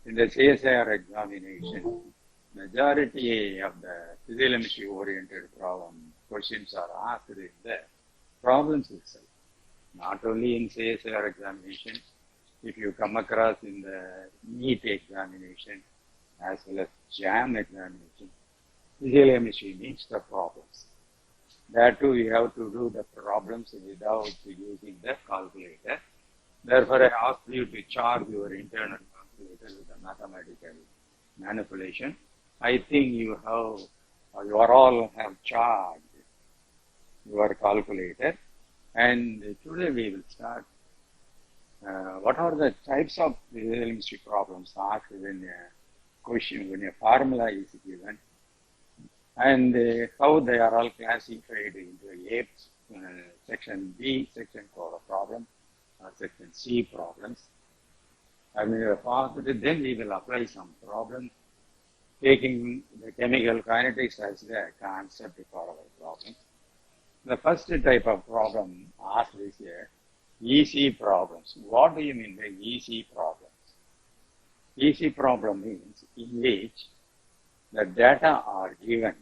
in the CSIR examination, majority of the physical oriented questions are asked in the problems itself. Not only in CSIR examination, if you come across in the NEET examination as well as JAM examination, physical means the problems. That too, you have to do the problems without using the calculator. Therefore, I ask you to charge your internal calculator with a mathematical manipulation. I think you all have charged your calculator. And today we will start. What are the types of physical problems asked when a formula is given, and how they are all classified into A, section B, section for a problem, or section C problems. And then we will apply some problems, taking the chemical kinetics as the concept for our problem. The first type of problem asked is easy problems. What do you mean by easy problems? Easy problem means in which the data are given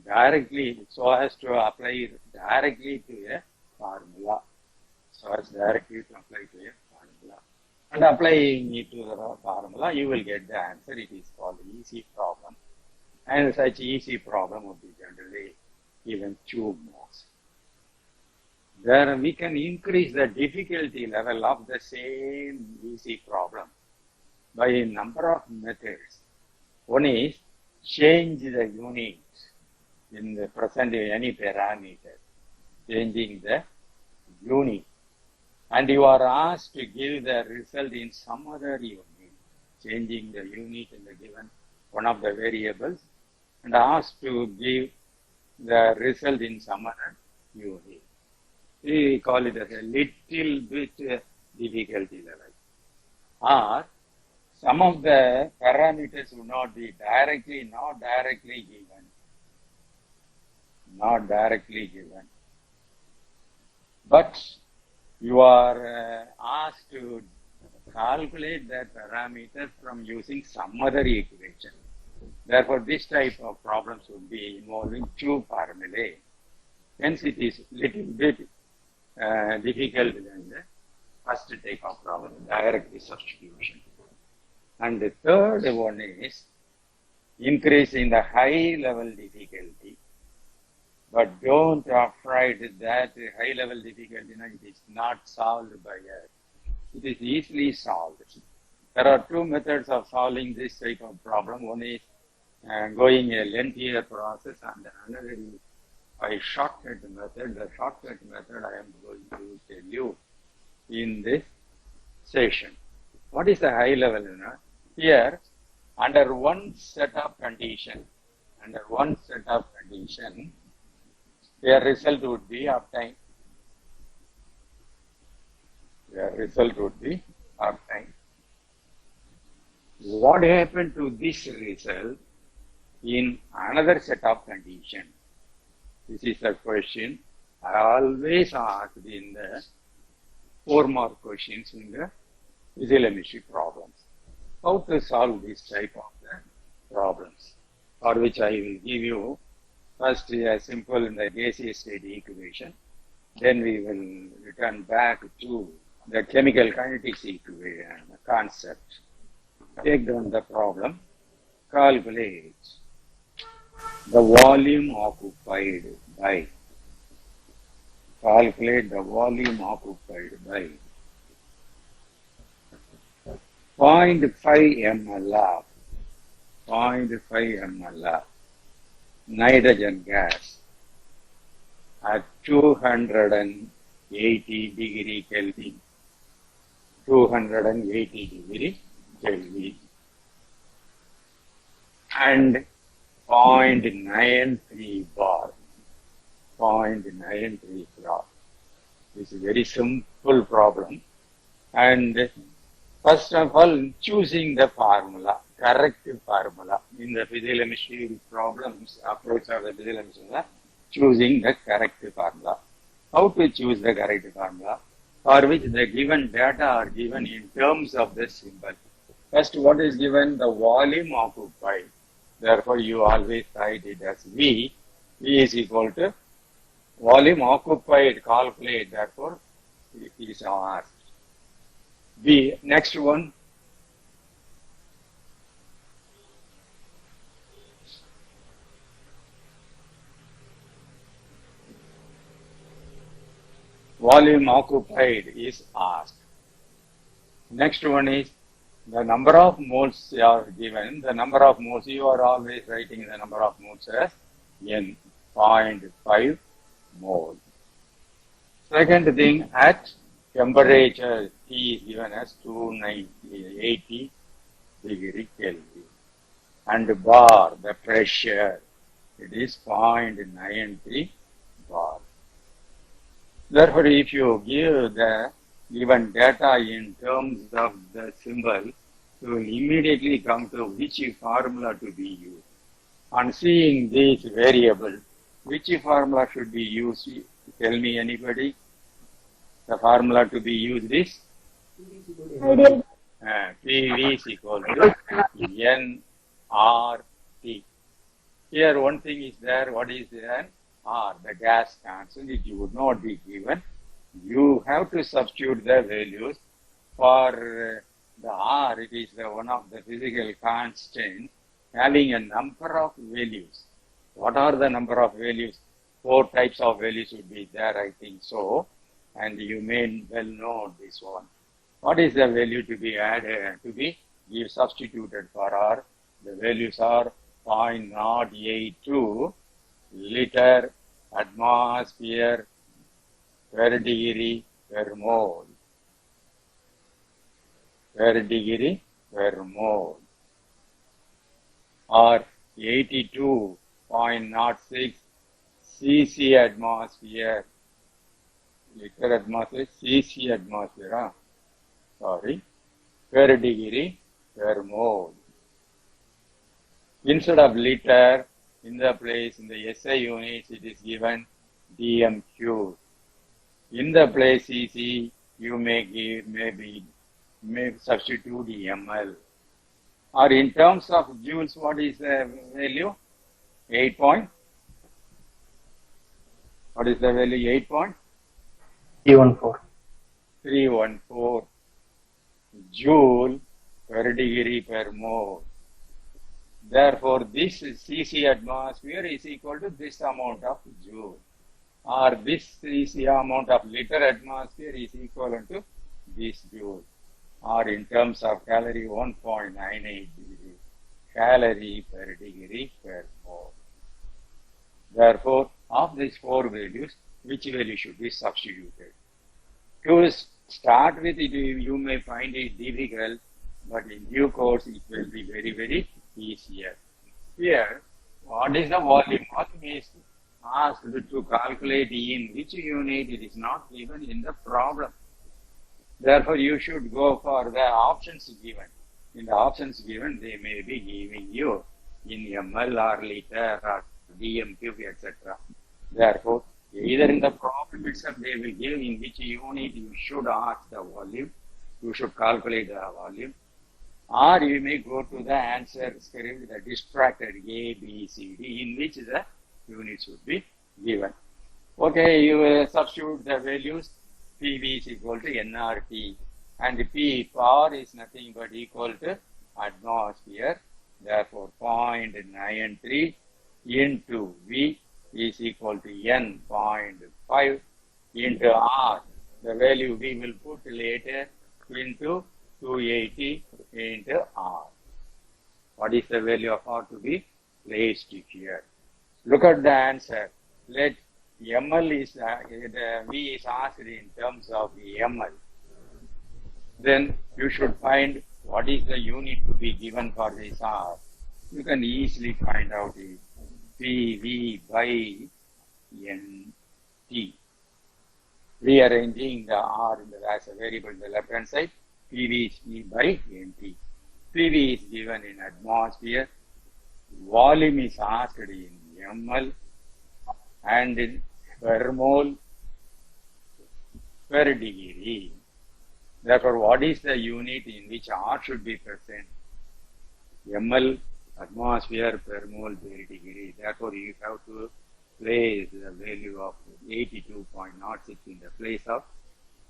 directly so as to apply directly to a formula. And applying it to the formula, you will get the answer. It is called easy problem. And such easy problem would be generally given 2 marks. There we can increase the difficulty level of the same easy problem by a number of methods. One is change the unit in the present any parameter, changing the unit. And you are asked to give the result in some other unit, changing the unit in the given one of the variables, and asked to give the result in some other unit. We call it as a little bit difficulty level. Or some of the parameters would not be not directly given. But you are asked to calculate that parameter from using some other equation. Therefore, this type of problems would be involving 2 formulae. Hence, it is little bit difficult than the first type of problem, direct substitution. And the third one is increasing the high level difficulty. But don't afraid that high level difficulty it is not solved by us. It is easily solved. There are 2 methods of solving this type of problem. One is going a lengthier process, and another is by shortcut method. The shortcut method I am going to tell you in this session. What is the high level? Here, under one set of condition, their result would be obtained. What happened to this result in another set of condition? This is a question I always ask in the 4-mark questions in the physical chemistry problems. How to solve this type of the problems, for which I will give you first a simple gaseous state equation. Then we will return back to the chemical kinetics equation concept. Take down the problem. Calculate the volume occupied by. 0.5 ml of nitrogen gas at 280 degree Kelvin. 280 degree Kelvin. And 0.93 bar. 0.93 bar. This is a very simple problem. And first of all, choosing the formula, correct formula. In the physical chemistry problems, approach of the physical chemistry, choosing the correct formula. How to choose the correct formula? For which the given data are given in terms of the symbol. First, what is given? The volume occupied. Therefore, you always write it as V. V is equal to volume occupied, calculate. Therefore, it is asked. B. Next one. Volume occupied is asked. Next one is the number of moles are given. The number of moles, you are always writing the number of moles as N, 0.5 mole. Second thing, at temperature, T is given as 280 degree Kelvin. And bar, the pressure, it is 0.93 bar. Therefore, if you give the given data in terms of the symbol, you will immediately come to which formula to be used. On seeing this variable, which formula should be used? Tell me, anybody. The formula to be used is Ideal. PV is equal to nRT. Here one thing is there. What is there? R, the gas constant. It would not be given. You have to substitute the values. For the R, it is the one of the physical constants having a number of values. What are the number of values? 4 types of values would be there, I think so. And you may well know this one. What is the value to be added, to be substituted for R? The values are 0.082 liter atmosphere per degree per mole. Per degree per mole. Or 82.06 cc atmosphere. Liter atmosphere, cc atmosphere. Sorry. Per degree per mole. Instead of liter, in the place, in the SI units, it is given dm3. In the place cc, you may give, may substitute ml. Or in terms of joules, what is the value? 8 point. What is the value? 8 point? 314. 314 joule per degree per mole. Therefore, this cc atmosphere is equal to this amount of joule. Or this cc amount of liter atmosphere is equivalent to this joule. Or in terms of calorie, 1.98 degree calorie per degree per mole. Therefore, of these 4 values, which value should be substituted? To start with, you may find it difficult, but in due course, it will be very, very easier. Here, what is the volume? Volume is asked to calculate in which unit. It is not given in the problem. Therefore, you should go for the options given. In the options given, they may be giving you in ml or liter or dm cube, etc. Therefore, either in the problem itself, they will give in which unit you should ask the volume. You should calculate the volume. Or you may go to the answer script, the distracted A, B, C, D, in which the units would be given. Okay, you substitute the values. PV is equal to nRT. And P, power is nothing but equal to atmosphere. Therefore, 0.93 into V is equal to N.5 into R. The value we will put later into 280 into R. What is the value of R to be placed here? Look at the answer. Let ml is, V is asked in terms of ml. Then you should find what is the unit to be given for this R. You can easily find out it. PV by NT. Rearranging the R as a variable in the left hand side, PV is V by NT. PV is given in atmosphere, volume is asked in ml, and in per mole per degree. Therefore, what is the unit in which R should be present? ml, atmosphere per mole per degree. Therefore, you have to place the value of 82.06 in the place of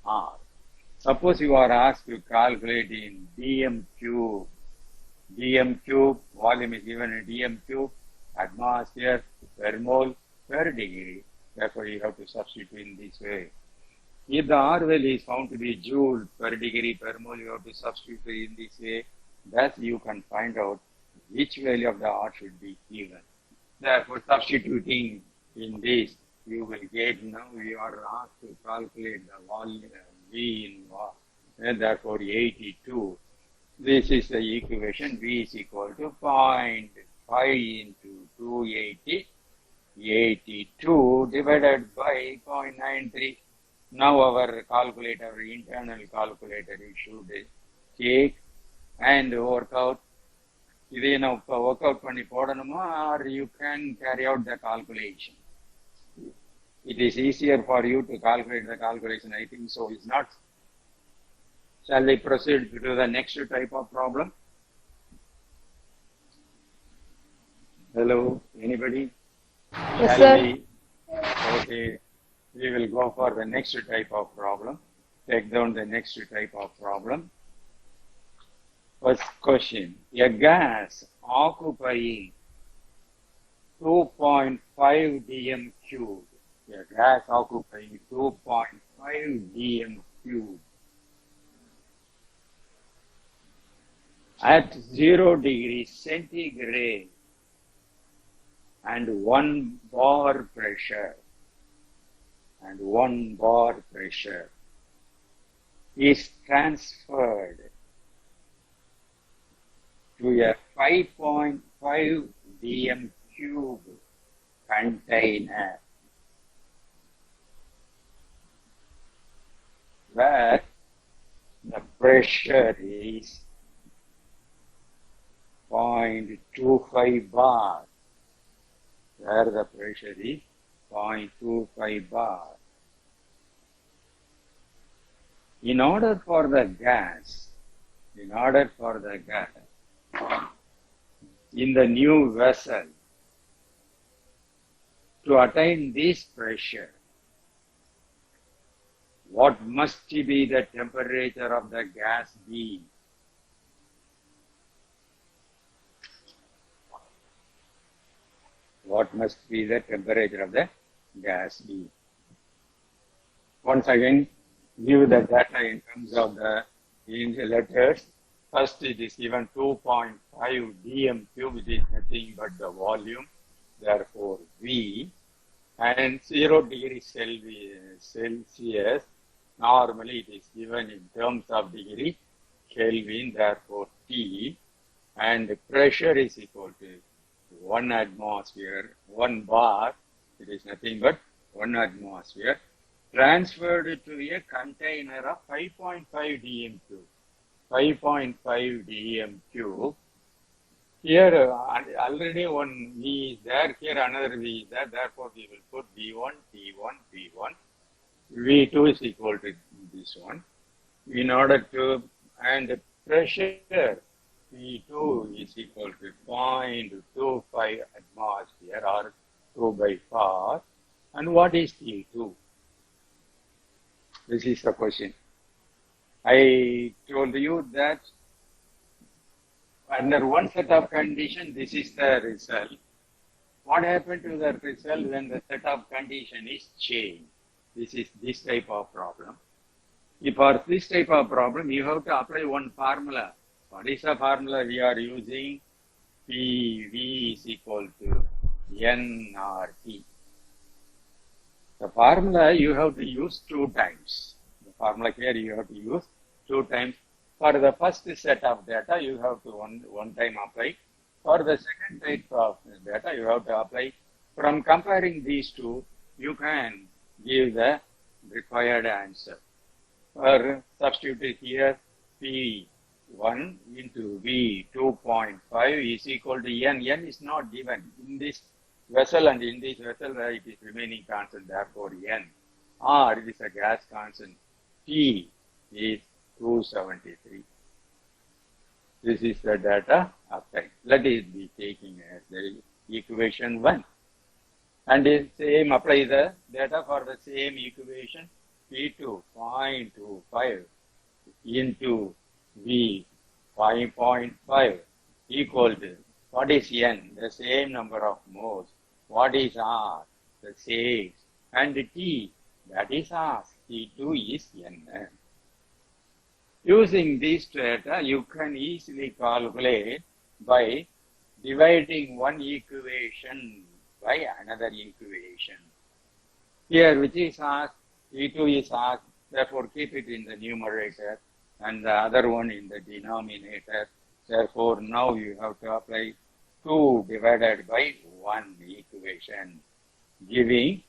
R. Suppose you are asked to calculate in dm cube. dm cube, volume is given in dm cube, atmosphere per mole per degree. Therefore, you have to substitute in this way. If the R value is found to be joule per degree per mole, you have to substitute in this way. Thus, you can find out which value of the R should be given. Therefore, substituting in this, you will get, now you are asked to calculate the volume V in R, and therefore 82. This is the equation. V is equal to 0.5 into 280, 82 divided by 0.93. Now our calculator, our internal calculator, you should take and work out. Either now work out panni podanuma, or you can carry out the calculation. It is easier for you to calculate the calculation, I think so. It's not. Shall we proceed to the next type of problem? Hello, anybody? Yes, Shall sir. we? Okay, we will go for the next type of problem. Take down the next type of problem. First question, a gas occupying 2.5 dm cube, a gas occupying 2.5 dm cube at 0 degrees centigrade and 1 bar pressure, is transferred to a 5.5 dm cube container where the pressure is 0.25 bar. Where the pressure is 0.25 bar. In order for the gas, in the new vessel to attain this pressure, what must be the temperature of the gas be? What must be the temperature of the gas be? Once again, give the data in terms of the letters. First, it is given 2.5 dm cube, which is nothing but the volume, therefore V, and 0 degrees Celsius, normally it is given in terms of degree Kelvin, therefore T, and the pressure is equal to 1 atmosphere, 1 bar, it is nothing but 1 atmosphere, transferred to a container of 5.5 dm cube. 5.5 dm cube. Here already one V is there, here another V is there, therefore we will put V1, T1, V1. V2 is equal to this one. In order to, and pressure P2 is equal to 0.25 atmosphere or 2 by 4. And what is T2? This is the question. I told you that under one set of conditions, this is the result. What happened to the result when the set of condition is changed? This is this type of problem. If for this type of problem, you have to apply one formula. What is the formula we are using? PV is equal to nRT. The formula you have to use 2 times. The formula here you have to use 2 times. For the first set of data, you have to one time apply. For the second type of data, you have to apply. From comparing these two, you can give the required answer. Or substitute here, P1 into V 2.5 is equal to N. N is not given in this vessel, and in this vessel it is remaining constant, therefore N. R is a gas constant. T is 273. This is the data obtained. Let it be taken as the equation 1. And the same apply the data for the same equation P2 0.25 into V 5.5 equal to what is N? The same number of moles. What is R? The same. And T, that is R. T2 is N. Using this data, you can easily calculate by dividing one equation by another equation. Here, which is asked, T2 is asked, therefore keep it in the numerator and the other one in the denominator. Therefore, now you have to apply 2 divided by 1 equation, giving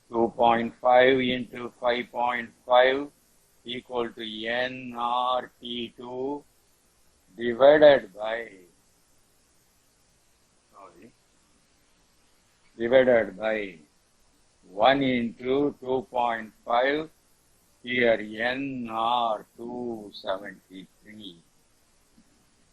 2.5 into 5.5 equal to nRT2 divided by 1 into 2.5, here nR273.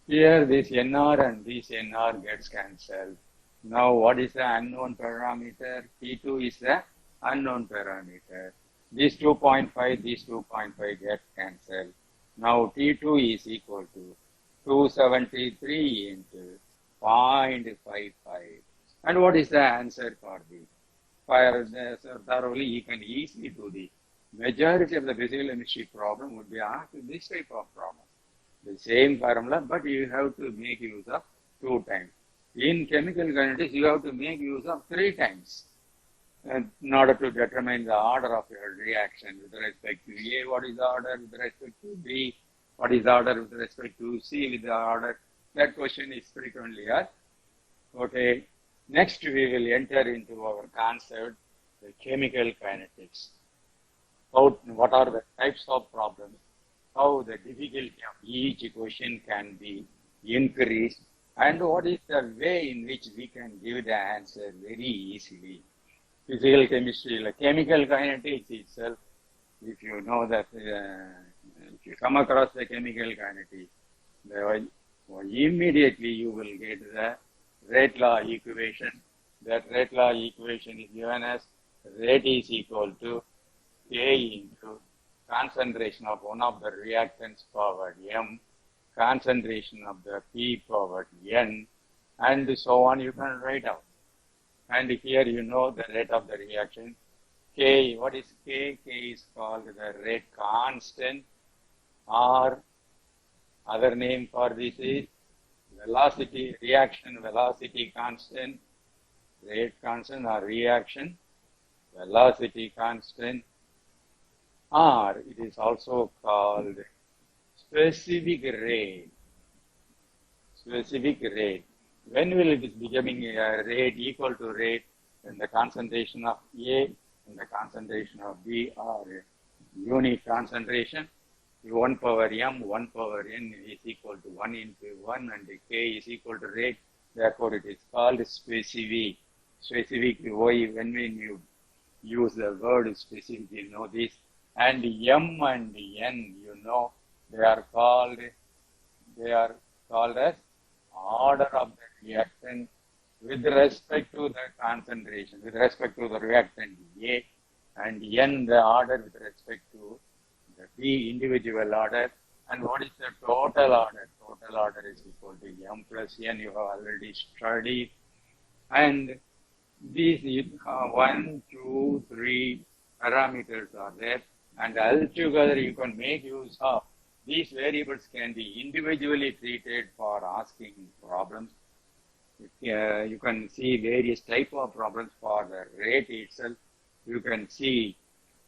Here this nR and this nR gets cancelled. Now what is the unknown parameter? T2 is the unknown parameter. This 2.5, this 2.5 get cancelled. Now T2 is equal to 273 into 0.55. And what is the answer for this? For this thoroughly, you can easily do the majority of the physical chemistry problem would be asked this type of problem. The same formula, but you have to make use of 2 times. In chemical kinetics, you have to make use of 3 times in order to determine the order of your reaction with respect to A, what is the order with respect to B, what is the order with respect to C with the order. That question is frequently asked. Okay. Next, we will enter into our concept, the chemical kinetics. What are the types of problems, how the difficulty of each equation can be increased, and what is the way in which we can give the answer very easily. Physical chemistry, like chemical kinetics itself, if you know that, if you come across the chemical kinetics, immediately you will get the rate law equation. That rate law equation is given as rate is equal to K into concentration of one of the reactants powered M, concentration of the P powered N, and so on you can write out. And here you know the rate of the reaction. K, what is K? K is called the rate constant, or other name for this is velocity, reaction velocity constant, rate constant or reaction velocity constant, or it is also called specific rate. Specific rate. When will it is becoming a rate equal to rate when the concentration of A and the concentration of B are unit concentration? 1 power m, 1 power n is equal to 1 into 1 and K is equal to rate. Therefore, it is called specific. Specific, why when you use the word specific, you know this. And m and n, you know, they are called as order of the reactant with respect to the concentration, with respect to the reactant A, and n the order with respect to the B individual order. And what is the total order? Total order is equal to m plus n. You have already studied. And these 1, 2, 3 parameters are there, and altogether you can make use of these variables can be individually treated for asking problems. You can see various types of problems for the rate itself. You can see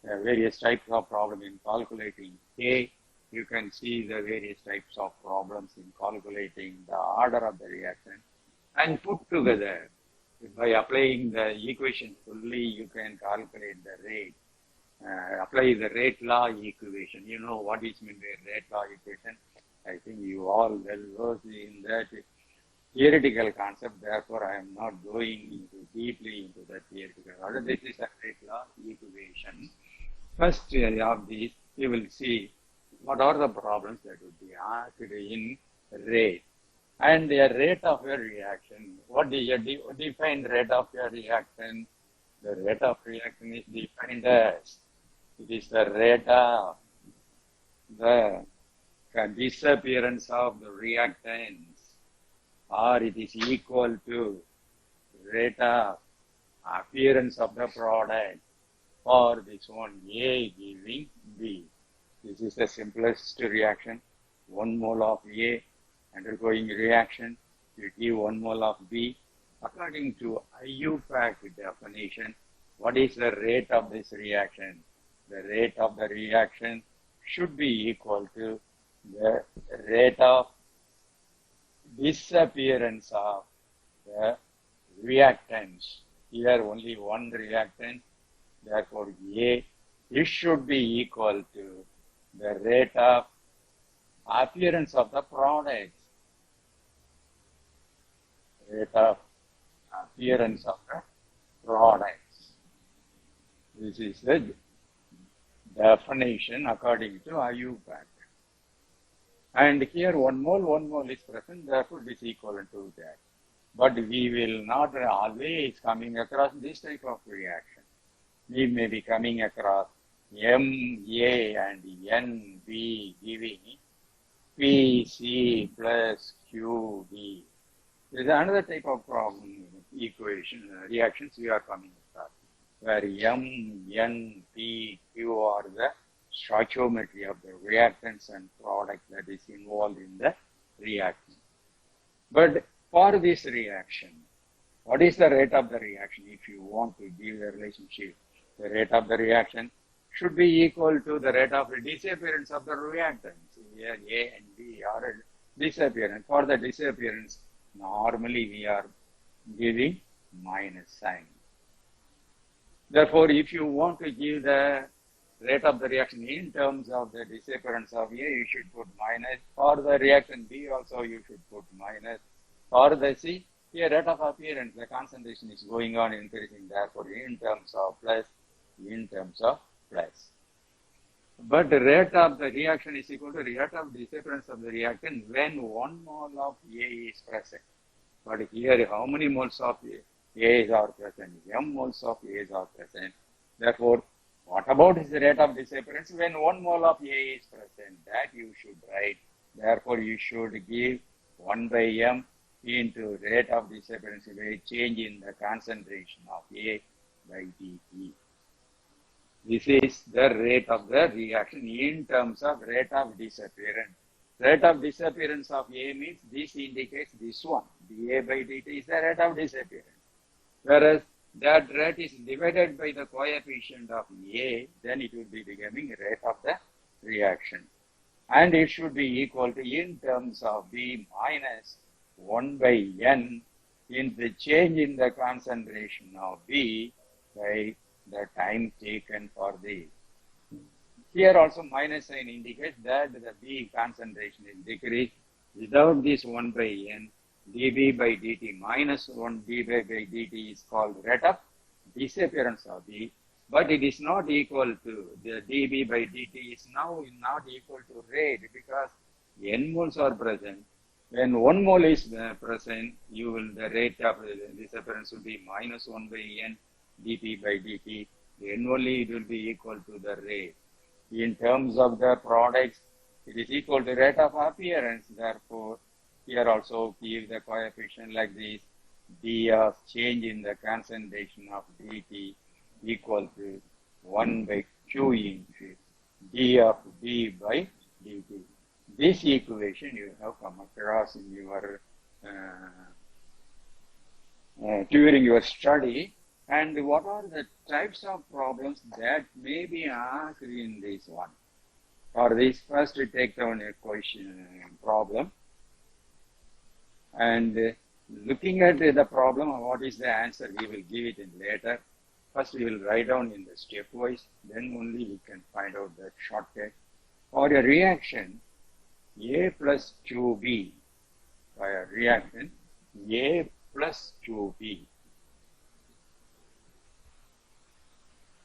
various types of problems in calculating K. You can see the various types of problems in calculating the order of the reaction. And put together, by applying the equation fully, you can calculate the rate. Apply the rate law equation. You know what is meant by rate law equation. I think you all well versed in that theoretical concept. Therefore, I am not going deeply into the theoretical order. This is a rate law equation. First of these, you will see what are the problems that would be asked in rate? And the rate of your reaction. What do you define rate of your reaction? The rate of reaction is defined as it is the rate of the disappearance of the reactants, or it is equal to rate of appearance of the product for this one A giving B. This is the simplest reaction. 1 mole of A undergoing reaction will give 1 mole of B. According to IUPAC definition, what is the rate of this reaction? The rate of the reaction should be equal to the rate of disappearance of the reactants. Here only one reactant, therefore A, it should be equal to the rate of appearance of the products. Rate of appearance of the products. This is the definition according to IUPAC. And here 1 mole is present, therefore it is equivalent to that. But we will not always coming across this type of reaction. We may be coming across MA and NB giving PC plus QD. There is another type of problem equation reactions we are coming across, where M, N, P, Q are the stoichiometry of the reactants and product that is involved in the reaction. But for this reaction, what is the rate of the reaction? If you want to give the relationship, the rate of the reaction should be equal to the rate of the disappearance of the reactants. Here A and B are disappearance. For the disappearance, normally we are giving minus sign. Therefore, if you want to give the rate of the reaction in terms of the disappearance of A, you should put minus. For the reaction B also, you should put minus. For the C, here rate of appearance, the concentration is going on increasing. Therefore, in terms of plus, in terms of plus. But the rate of the reaction is equal to rate of disappearance of the reactant when 1 mole of A is present. But here, how many moles of A are present? M moles of A are present. Therefore, what about the rate of disappearance when 1 mole of A is present? That you should write. Therefore, you should give 1 by M into rate of disappearance by change in the concentration of A by dt. This is the rate of the reaction in terms of rate of disappearance. Rate of disappearance of A means this indicates this one. dA by dt is the rate of disappearance. Whereas that rate is divided by the coefficient of A, then it will be becoming rate of the reaction. And it should be equal to in terms of B minus 1 by N in the change in the concentration of B by the time taken for the. Here also minus sign indicates that the B concentration is decreased. Without this 1 by N, dB by dt minus 1 dB by dt is called rate of disappearance of B, but it is not equal to the dB by dt is now not equal to rate because N moles are present. When 1 mole is present, the rate of disappearance will be minus 1 by N dP by dt. Then only it will be equal to the rate. In terms of the products, it is equal to rate of appearance. Therefore, here also give the coefficient like this. D of change in the concentration of dt equal to 1 by Q into D of B by dt. This equation you have come across in your during your study. And what are the types of problems that may be asked in this one? For this, first we take down a question problem. And looking at the problem, what is the answer? We will give it in later. First, we will write down in the stepwise. Then only we can find out the shortcut. For a reaction, A plus 2B. For a reaction, A plus 2B.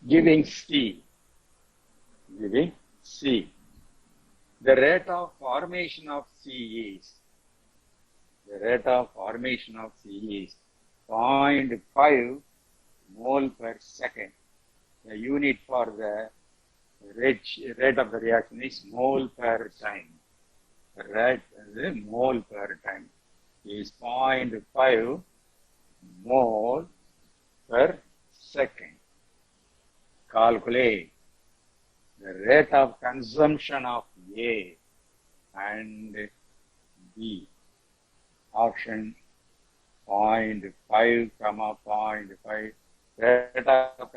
Giving C. The rate of formation of C is, the rate of formation of C is 0.5 mole per second. The unit for the rate of the reaction is mole per time. The rate is mole per time is 0.5 mole per second. Calculate the rate of consumption of A and B. Option 0.5, 0.5. Rate of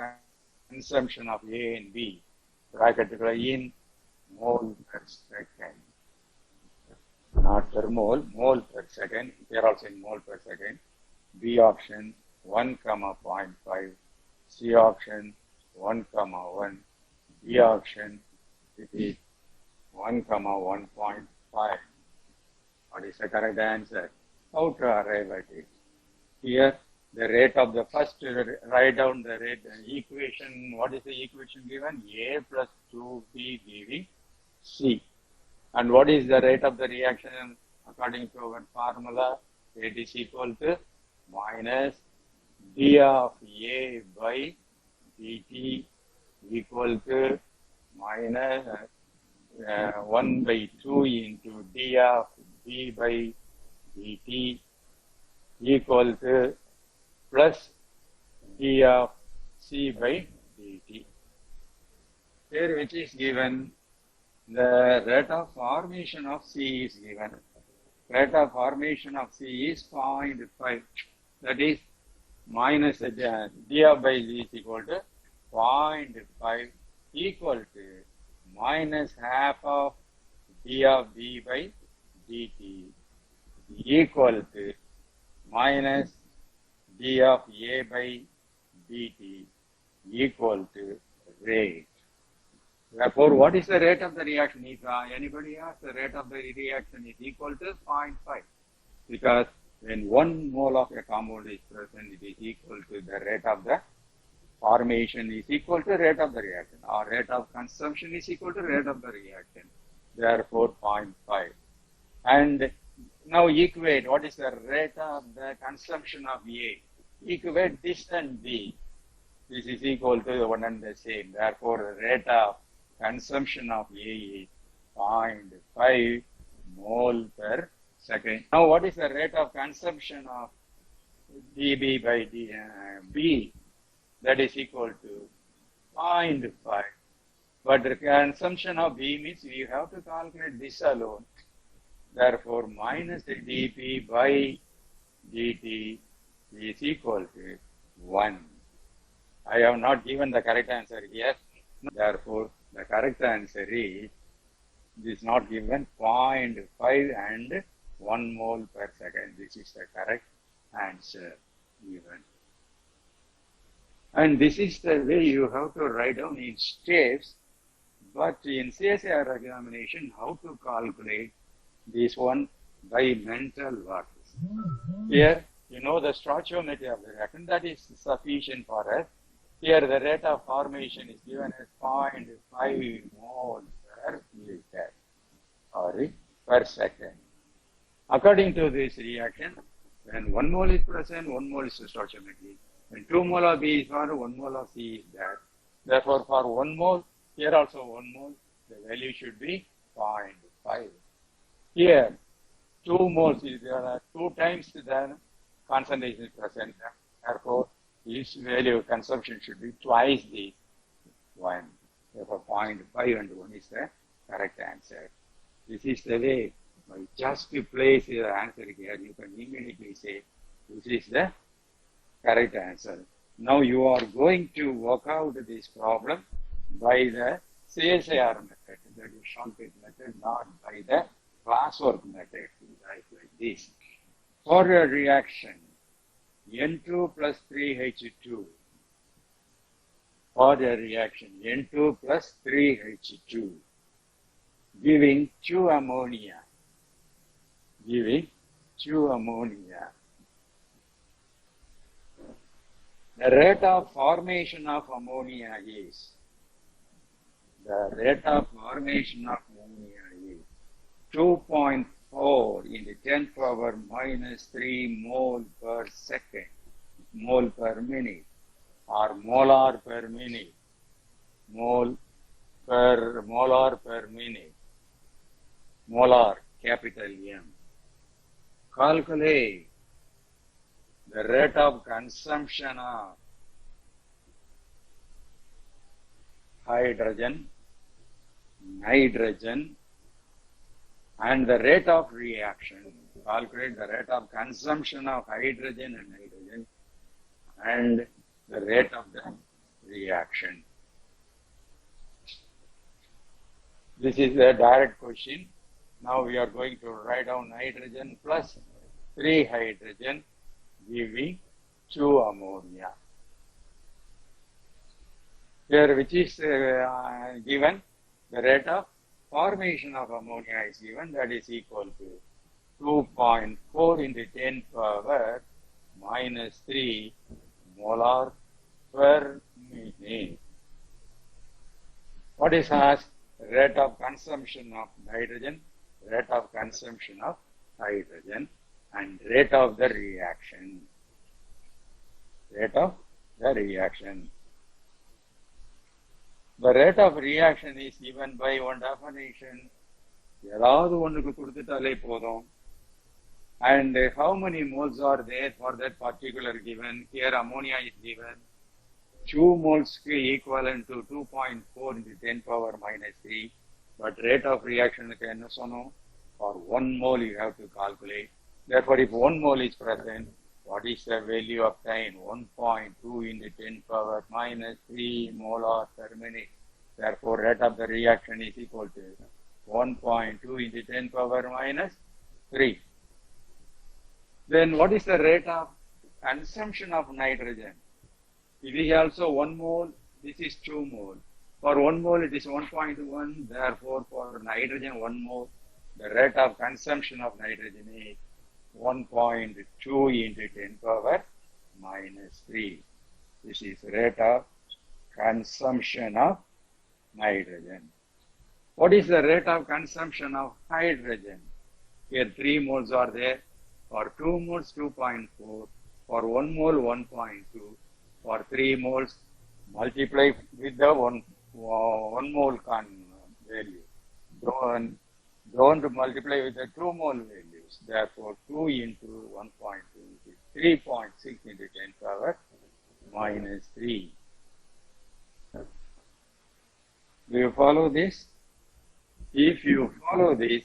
consumption of A and B. Bracket in mole per second. Not per mole, mole per second. Here also in mole per second. B option 1, 0.5. C option 1, 1. D option it is 1, 1.5. What is the correct answer? How to arrive at it? Here, the rate of the first, write down the rate equation. What is the equation given? A plus 2B giving C. And what is the rate of the reaction according to our formula? It is equal to minus d of A by dt equal to minus 1 by 2 into d of B by dt equal to plus d of C by dt. Here which is given, the rate of formation of C is given. Rate of formation of C is 0.5. That is minus d of by z is equal to 0.5 equal to minus half of d of B by dt equal to minus d of A by dt equal to rate. Therefore, what is the rate of the reaction? If anybody asks, the rate of the reaction is equal to 0.5, because when 1 mole of a compound is present, it is equal to the rate of the formation is equal to rate of the reaction, or rate of consumption is equal to rate of the reaction. Therefore, 0.5. And now equate what is the rate of the consumption of A. Equate this and B. This is equal to one and the same. Therefore, the rate of consumption of A is 0.5 mole per second. Now, what is the rate of consumption of dB by B? That is equal to 0.5. But the consumption of B means we have to calculate this alone. Therefore, minus the dP by dt is equal to 1. I have not given the correct answer here. Therefore, the correct answer is, this is not given, 0.5 and 1 mole per second. This is the correct answer given. And this is the way you have to write down in steps. But in CSIR examination, how to calculate this one by mental work. Here, you know the stoichiometry of the reaction, that is sufficient for us. Here, the rate of formation is given as 0.5 mole per liter, or per second. According to this reaction, when 1 mole is present, 1 mole is stoichiometry. When 2 mole of B is there, 1 mole of C is there. Therefore, for 1 mole, here also 1 mole, the value should be 0.5. Here, 2 moles is there, 2 times the concentration is present. Therefore, this value of consumption should be twice the 1. Therefore, 0.5 and 1 is the correct answer. This is the way, by just to place your answer here, you can immediately say, this is the correct answer. Now you are going to work out this problem by the CSIR method, that is shortcut method, not by the classwork method, like this. For a reaction, N2 plus 3H2, for a reaction, N2 plus 3H2, giving 2 ammonia, The rate of formation of ammonia is, the rate of formation of ammonia is 2.4 into 10 power minus 3 mole per second, mole per minute, or molar per minute, molar per minute, molar, capital M. Calculate the rate of consumption of hydrogen, nitrogen, and the rate of reaction. Calculate the rate of consumption of hydrogen and nitrogen and the rate of the reaction. This is a direct question. Now we are going to write down nitrogen plus 3 hydrogen giving 2 ammonia. Here which is given, the rate of formation of ammonia is given, that is equal to 2.4 into 10 power minus 3 molar per minute. What is asked? Rate of consumption of nitrogen, rate of consumption of hydrogen, and rate of the reaction. Rate of the reaction. The rate of reaction is given by one definition. ஏதாவது ஒன்றுக்கு கொடுத்துட்டாலே போதும். And how many moles are there for that particular given? Here ammonia is given. 2 moles equivalent to 2.4 into 10 power minus 3. But rate of reaction என்ன சொன்னோம்? For 1 mole you have to calculate. Therefore, if 1 mole is present, what is the value obtained? 1.2 into 10 power minus 3 molar per minute. Therefore, rate of the reaction is equal to 1.2 into 10 power minus 3. Then what is the rate of consumption of nitrogen? It is also 1 mole, this is 2 mole. For 1 mole it is 1.1, therefore for nitrogen 1 mole, the rate of consumption of nitrogen is 1.2 into 10 power minus 3. This is rate of consumption of nitrogen. What is the rate of consumption of hydrogen? Here 3 moles are there. For 2 moles 2.4. For 1 mole 1.2. For 3 moles multiply with the 1 mole value. Don't multiply with the 2 mole values. Therefore 2 into 1.2 is 3.6 into 10 power minus 3. Do you follow this? If you follow this,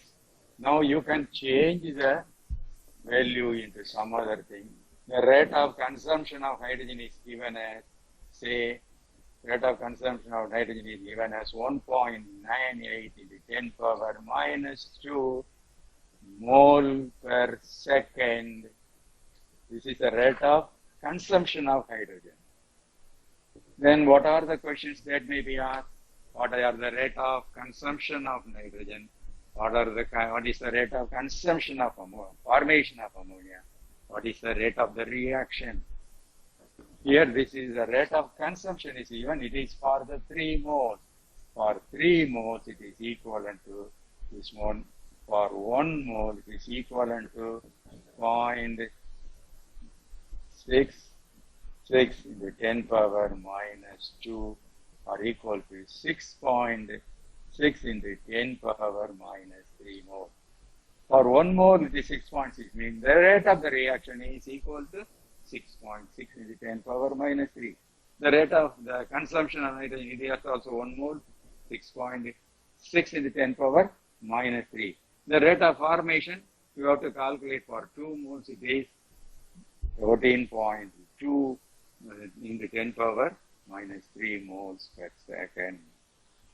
now you can change the value into some other thing. The rate of consumption of hydrogen is given as, say, rate of consumption of nitrogen is given as 1.98 into 10 power minus 2 mole per second. This is the rate of consumption of hydrogen. Then what are the questions that may be asked? What are the rate of consumption of nitrogen? What is the rate of consumption of formation of ammonia? What is the rate of the reaction? Here this is the rate of consumption is given. It is for the 3 moles. For 3 moles it is equivalent to this one. For 1 mole it is equivalent to 0.66 into 10 power minus 2 or equal to 6.6 into 10 power minus 3 mole. For 1 mole it is 6.6, means the rate of the reaction is equal to 6.6 into 10 power minus 3. The rate of the consumption of nitrogen it is also 1 mole, 6.6 into 10 power minus 3. The rate of formation you have to calculate for 2 moles, it is 14.2 into 10 power minus 3 moles per second.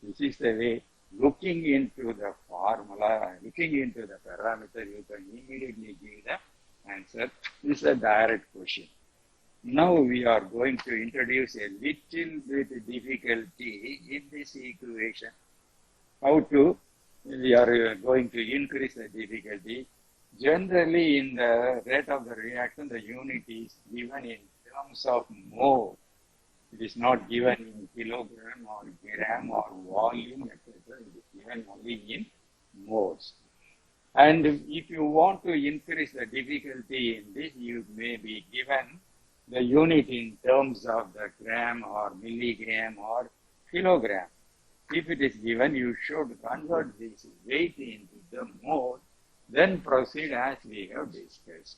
This is the way, looking into the formula, looking into the parameter, you can immediately give the answer. This is a direct question. Now we are going to introduce a little bit difficulty in this equation. How to, we are going to increase the difficulty. Generally in the rate of the reaction, the unit is given in terms of mole. It is not given in kilogram or gram or volume, etc. It is given only in moles. And if you want to increase the difficulty in this, you may be given the unit in terms of the gram or milligram or kilogram. If it is given, you should convert this weight into the mole, then proceed as we have discussed.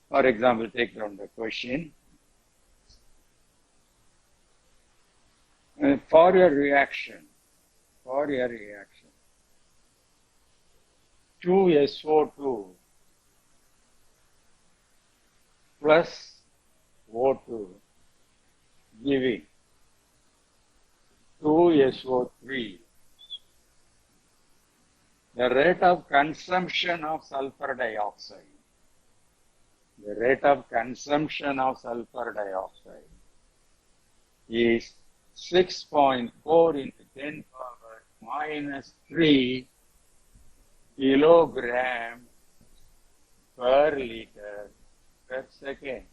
For example, take from the question. For a reaction, 2SO2 plus O2 giving 2SO3. The rate of consumption of sulfur dioxide. The rate of consumption of sulfur dioxide is 6.4 into 10 power minus 3 kilogram per liter per second.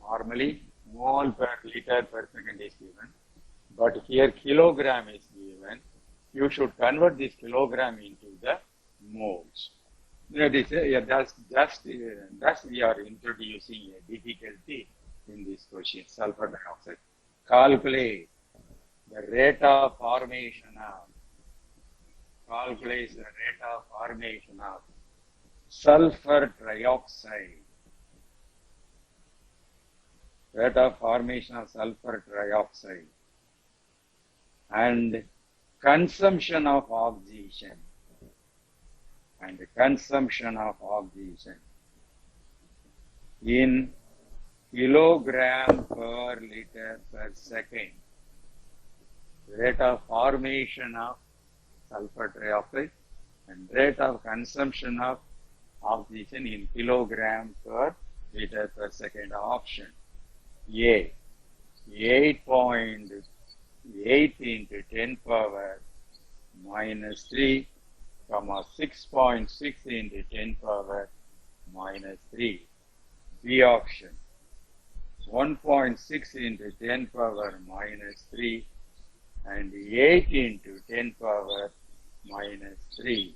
Normally, mole per liter per second is given, but here kilogram is given. You should convert this kilogram into the moles. That is, thus we are introducing a difficulty in this question, sulfur dioxide. Calculate the rate of formation of sulfur trioxide. Rate of formation of sulfur trioxide and consumption of oxygen in kilogram per liter per second. Rate of formation of sulfur trioxide and rate of consumption of oxygen in kilogram per liter per second. Option A, 8.8 into 10 power minus 3, 6.6 into 10 power minus 3. B option, 1.6 into 10 power minus 3 and 8 into 10 power minus 3.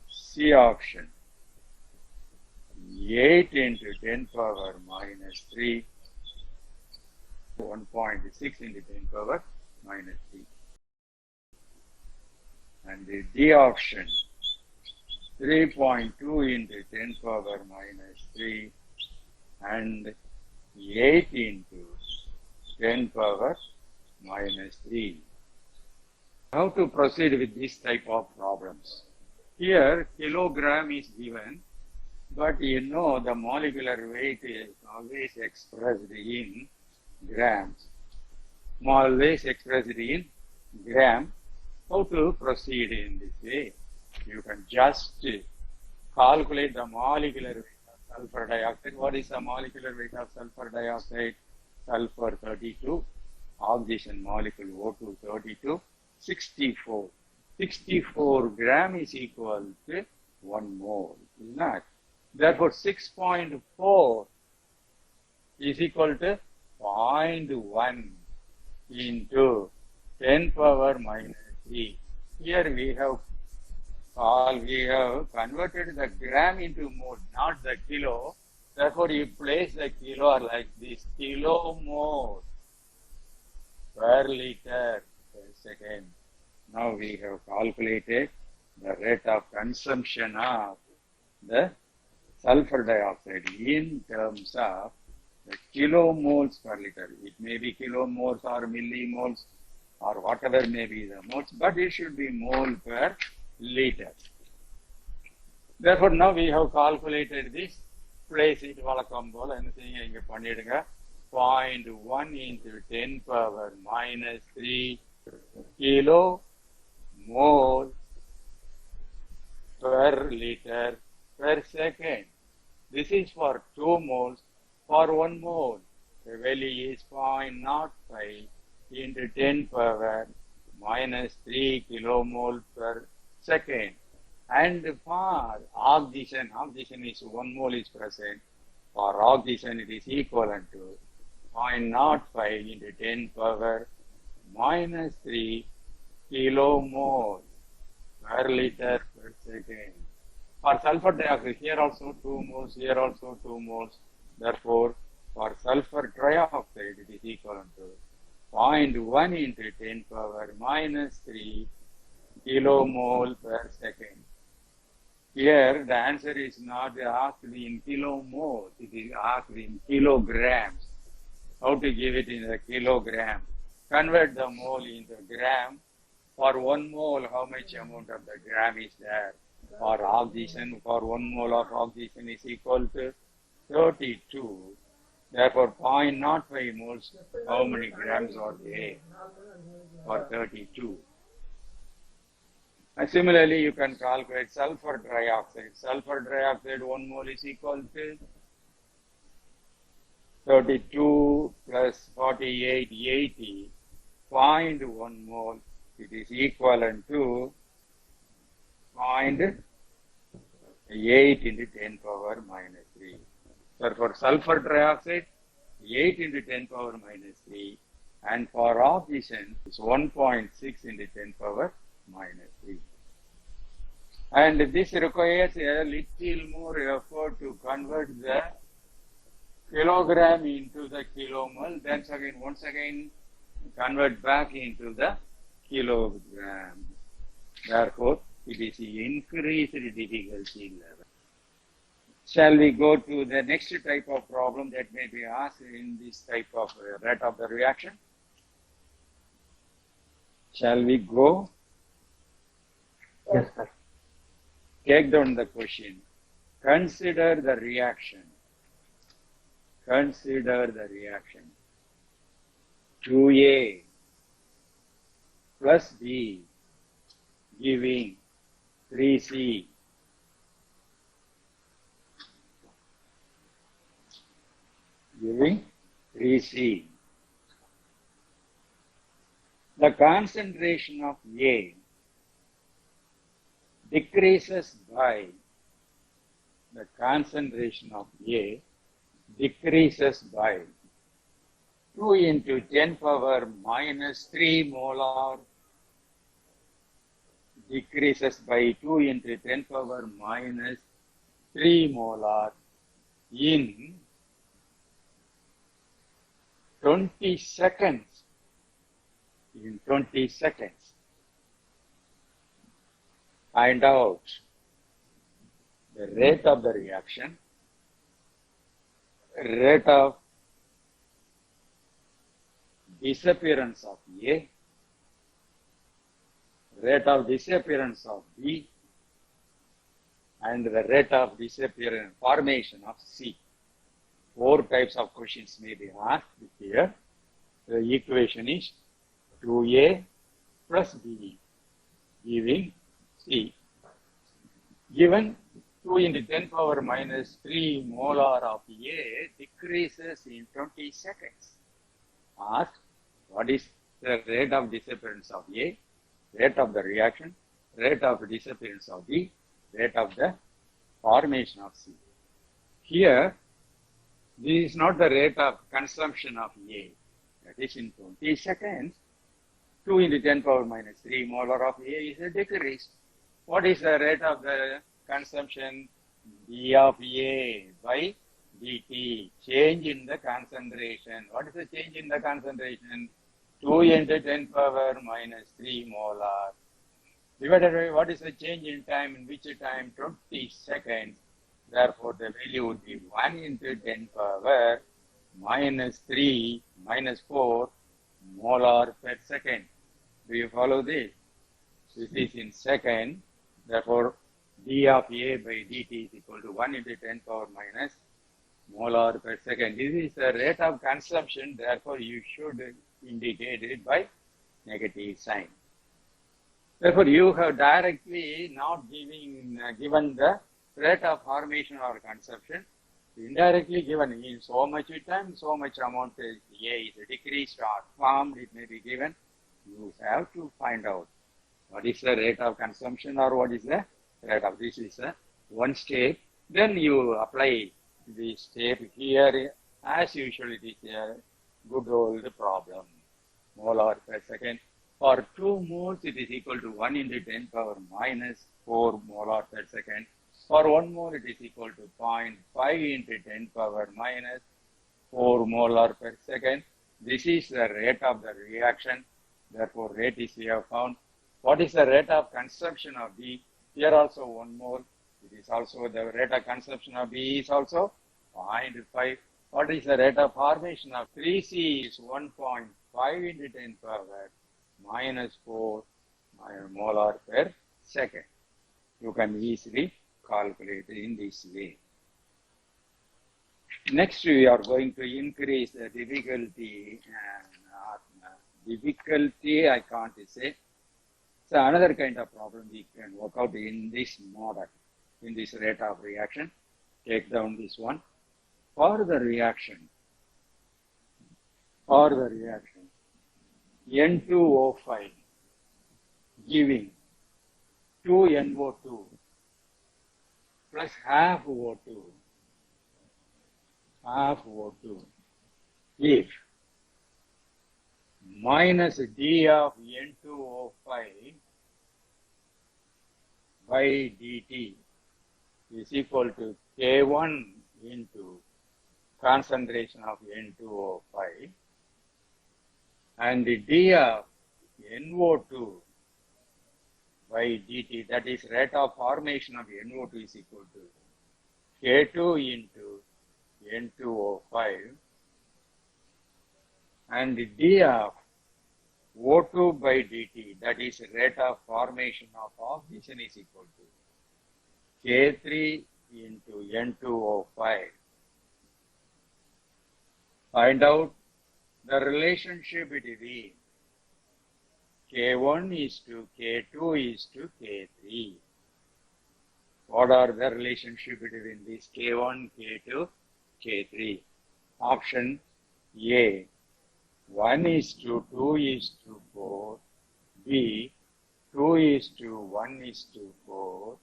C option, 8 into 10 power minus 3, 1.6 into 10 power minus 3. And the D option, 3.2 into 10 power minus 3 and 8 into 10 power minus 3. How to proceed with this type of problems? Here, kilogram is given, but you know the molecular weight is always expressed in grams. Always expressed in gram. How to proceed in this way? You can just calculate the molecular weight of sulfur dioxide. What is the molecular weight of sulfur dioxide? Sulfur 32, oxygen molecule O2 32, 64. 64 gram is equal to 1 mole, is not? Therefore, 6.4 is equal to 0.1 into 10 power minus 3. Here we have converted the gram into mole, not the kilo. Therefore, you place the kilo like this, kilomole per liter per second. Now we have calculated the rate of consumption of the sulfur dioxide in terms of the kilomoles per liter. It may be kilomoles or millimoles or whatever may be the moles, but it should be mole per liter. Therefore, now we have calculated this. Place it valakam bola anything inga pannidunga. 0.1 into 10 power minus 3 kilo mole per liter per second. This is for 2 moles. For 1 mole, the value is 0.05 into 10 power minus 3 kilomole per second. And for oxygen is 1 mole is present. For oxygen, it is equivalent to 0.05 into 10 power minus 3 kilomole per liter per second. For sulfur dioxide, here also 2 moles, here also 2 moles. Therefore, for sulfur trioxide, it is equal to 0.1 into 10 power minus 3 kilomole per second. Here, the answer is not asked in kilomoles, it is asked in kilograms. How to give it in a kilogram? Convert the mole into gram. For 1 mole, how much amount of the gram is there? For oxygen, for 1 mole of oxygen is equal to 32. Therefore, 0.05 moles, how many grams are there? For 32. And similarly, you can calculate sulfur dioxide. Sulfur dioxide 1 mole is equal to 32 plus 48, 80. 0.1 mole, it is equivalent to 0.8 into 10 power minus 3. So for sulfur dioxide, 8 into 10 power minus 3. And for oxygen, it's 1.6 into 10 power minus 3. And this requires a little more effort to convert the kilogram into the kilomole. Then again, once again, convert back into the kilogram. Therefore, it is increased difficulty level. Shall we go to the next type of problem that may be asked in this type of rate of the reaction? Shall we go? Yes, sir. Take down the question. Consider the reaction. Consider the reaction. 2A plus B giving 3C. Giving 3C. The concentration of A decreases by, the concentration of A decreases by 2 into 10 power minus 3 molar, decreases by 2 into 10 power minus 3 molar in 20 seconds. In 20 seconds. Find out the rate of the reaction, rate of disappearance of A, rate of disappearance of B, and the rate of disappearance formation of C. 4 types of questions may be asked here. The equation is 2A plus B giving C. Given 2 into 10 power minus 3 molar of A decreases in 20 seconds. Ask what is the rate of disappearance of A, rate of the reaction, rate of disappearance of B, rate of the formation of C. Here, this is not the rate of consumption of A. That is in 20 seconds, 2 into 10 power minus 3 molar of A is a decrease. What is the rate of the consumption? D of A by dt, change in the concentration. What is the change in the concentration? 2 into 10 power minus 3 molar. Divided by what is the change in time? In which time? 20 seconds. Therefore, the value would be 1 into 10 power minus 3 minus 4 molar per second. Do you follow this? This is in second. Therefore, d of A by dt is equal to 1 into 10 power minus molar per second. This is the rate of consumption. Therefore, you should indicate it by negative sign. Therefore, you have directly not given the rate of formation or consumption. Indirectly given in so much time, so much amount is A is decreased or formed, it may be given. You have to find out what is the rate of consumption or what is the rate of, this is one step. Then you apply the step here. As usual, it is a good old problem. Molar per second. For 2 moles, it is equal to 1 into 10 power minus 4 molar per second. For 1 mole, it is equal to 0.5 into 10 power minus 4 molar per second. This is the rate of the reaction. Therefore, rate is we have found. What is the rate of consumption of B? Here also 1 mole. It is also the rate of consumption of B is also 0.5. What is the rate of formation of 3C is 1.5 into 10 power minus 4 molar per second. You can easily calculate in this way. Next, we are going to increase the difficulty. Difficulty, I can't say. So another kind of problem we can work out in this model, in this rate of reaction. Take down this one. For the reaction, N2O5 giving 2NO2 plus half O2 if minus d of N2O5 by dt is equal to K1 into concentration of N2O5 and the d of NO2 by dt, that is rate of formation of NO2 is equal to K2 into N2O5 and the d of O2 by dt, that is rate of formation of oxygen is equal to K3 into N2O5. Find out the relationship between K1 is to K2 is to K3. What are the relationship between this K1, K2, K3? Option A, 1 is to 2 is to 4. B, 2 is to 1 is to 4.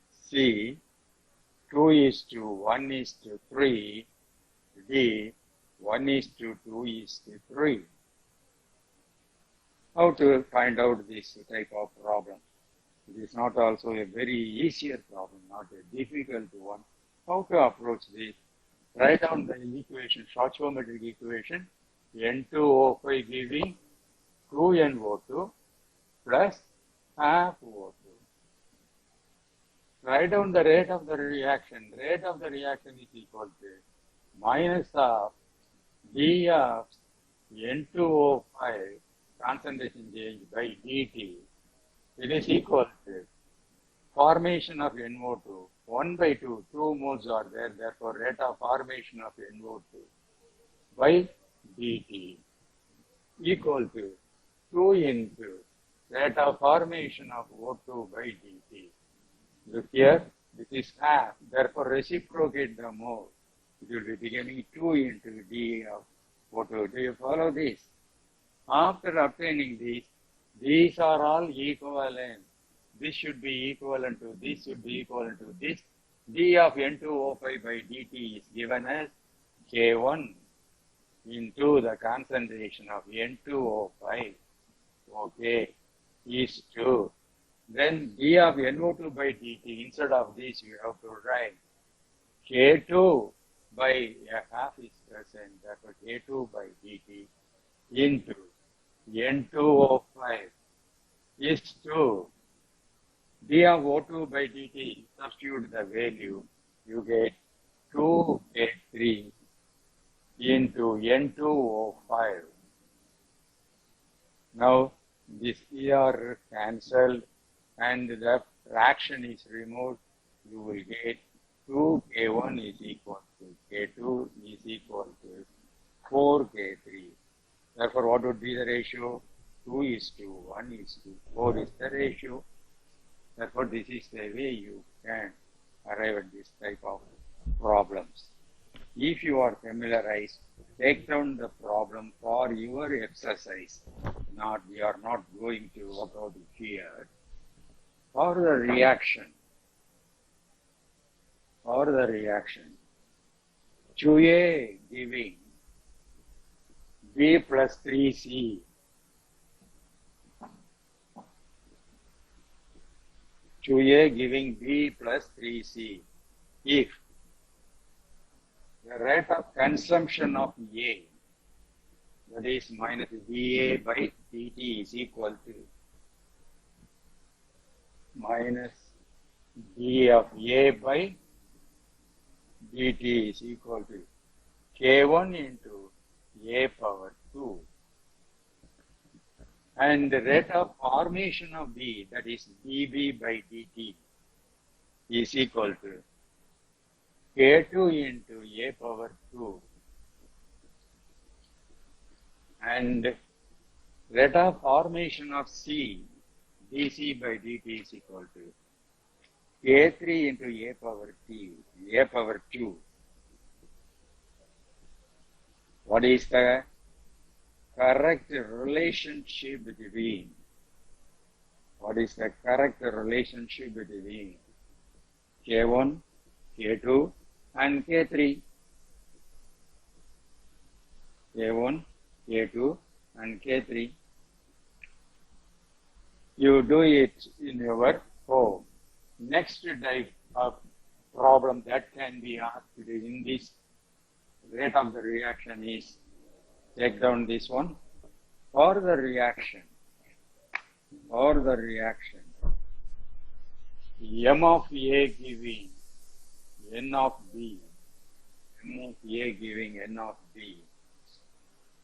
C, 2 is to 1 is to 3. D, 1 is to 2 is to 3. How to find out this type of problem? It is not also a very easier problem, not a difficult one. How to approach this? Write down the equation, stoichiometric equation, N2O5 giving 2NO2 plus half O2. Write down the rate of the reaction. Rate of the reaction is equal to minus of d of N2O5 concentration change by dt. It is equal to formation of NO2, 1 by 2, 2 moles are there, therefore rate of formation of NO2 by dt equal to 2 into rate of formation of O2 by dt. Look here, this is half, therefore reciprocate the mole. It will be becoming 2 into d of O2. Do you follow this? After obtaining this, these are all equivalent. This should be equivalent to this, should be equivalent to this. d of N2O5 by dt is given as K1 into the concentration of N2O5, okay, is 2. Then d of NO2 by dt, instead of this, you have to write K2 by a half is present, therefore K2 by dt into N2O5 is 2. d of O2 by dt, substitute the value, you get 2K3 into N2O5. Now, this ER cancelled and the fraction is removed, you will get 2K1 is equal to K2 is equal to 4K3. Therefore, what would be the ratio? 2 is to 1 is to 4 is the ratio. Therefore, this is the way you can arrive at this type of problems. If you are familiarized, take down the problem for your exercise. We are not going to work out it here. For the reaction, QA giving B plus 3C, 2a giving b plus 3c. If the rate of consumption of a, that is minus dA by dt, is equal to minus d of a by dt is equal to k1 into a power 2. And the rate of formation of B, that is dB by dt, is equal to k2 into a power 2. And rate of formation of C, dC by dt, is equal to k3 into a power t, a power 2. What is the correct relationship between? What is the correct relationship between K1, K2, and K3? K1, K2, and K3. You do it in your home. Next type of problem that can be asked in this rate of the reaction is, take down this one, for the reaction, M of A giving N of B, M of A giving N of B,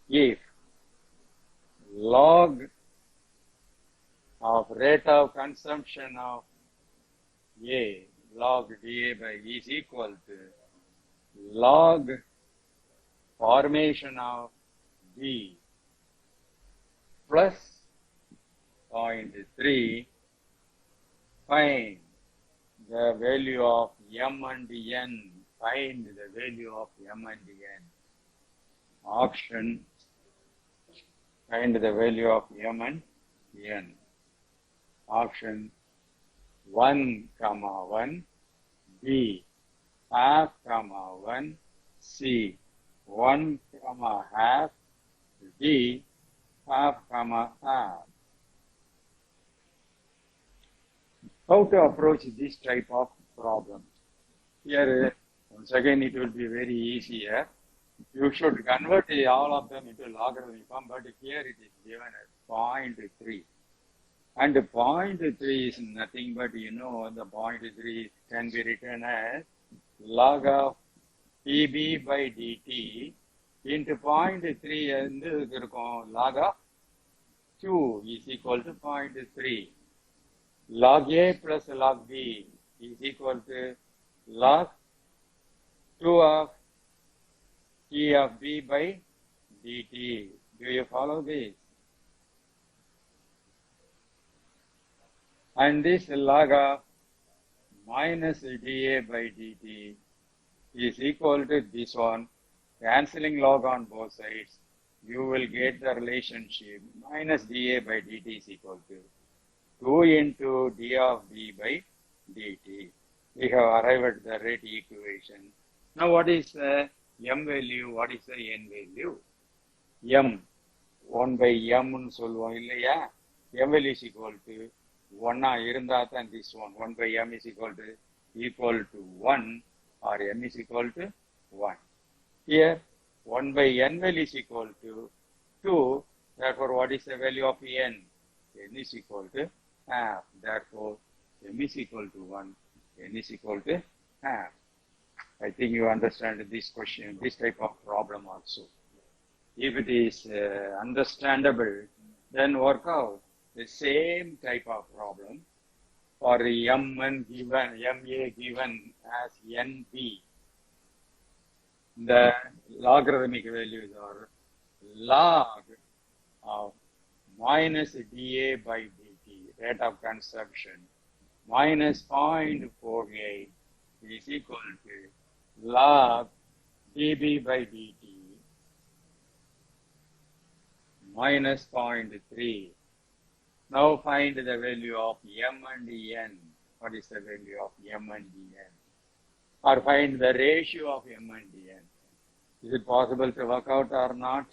if log of rate of consumption of A, log dA by V is equal to log formation of B plus 0.3, find the value of M and N. Find the value of M and N. Option, find the value of M and N. Option 1, 1, B, half, 1, C, 1, half, D, half, half. How to approach this type of problem? Here, once again, it will be very easy here. You should convert all of them into logarithmic form, but here it is given as 0.3. And 0.3 is nothing but, the 0.3 can be written as log of dB by dt into 0.3 and log of 2 is equal to 0.3. Log A plus log B is equal to log 2 of T of B by dt. Do you follow this? And this log of minus dA by dt is equal to this one. Cancelling log on both sides, you will get the relationship minus dA by dt is equal to 2 into d of B by dt. We have arrived at the rate equation. Now what is the M value? What is the N value? M, 1 by M nu solluvom illaya. M value is equal to 1 irundha than this one. 1 by M is equal to 1, or M is equal to 1. Here 1 by N value is equal to 2. Therefore, what is the value of N? N is equal to half. Therefore, M is equal to 1, N is equal to half. I think you understand this question, this type of problem also. If it is understandable, then work out the same type of problem for MA given as NB. The logarithmic values are log of minus dA by dt, rate of consumption, minus 0.48 is equal to log dB by dt minus 0.3. Now find the value of M and N. What is the value of M and N? Or find the ratio of M and N. Is it possible to work out or not?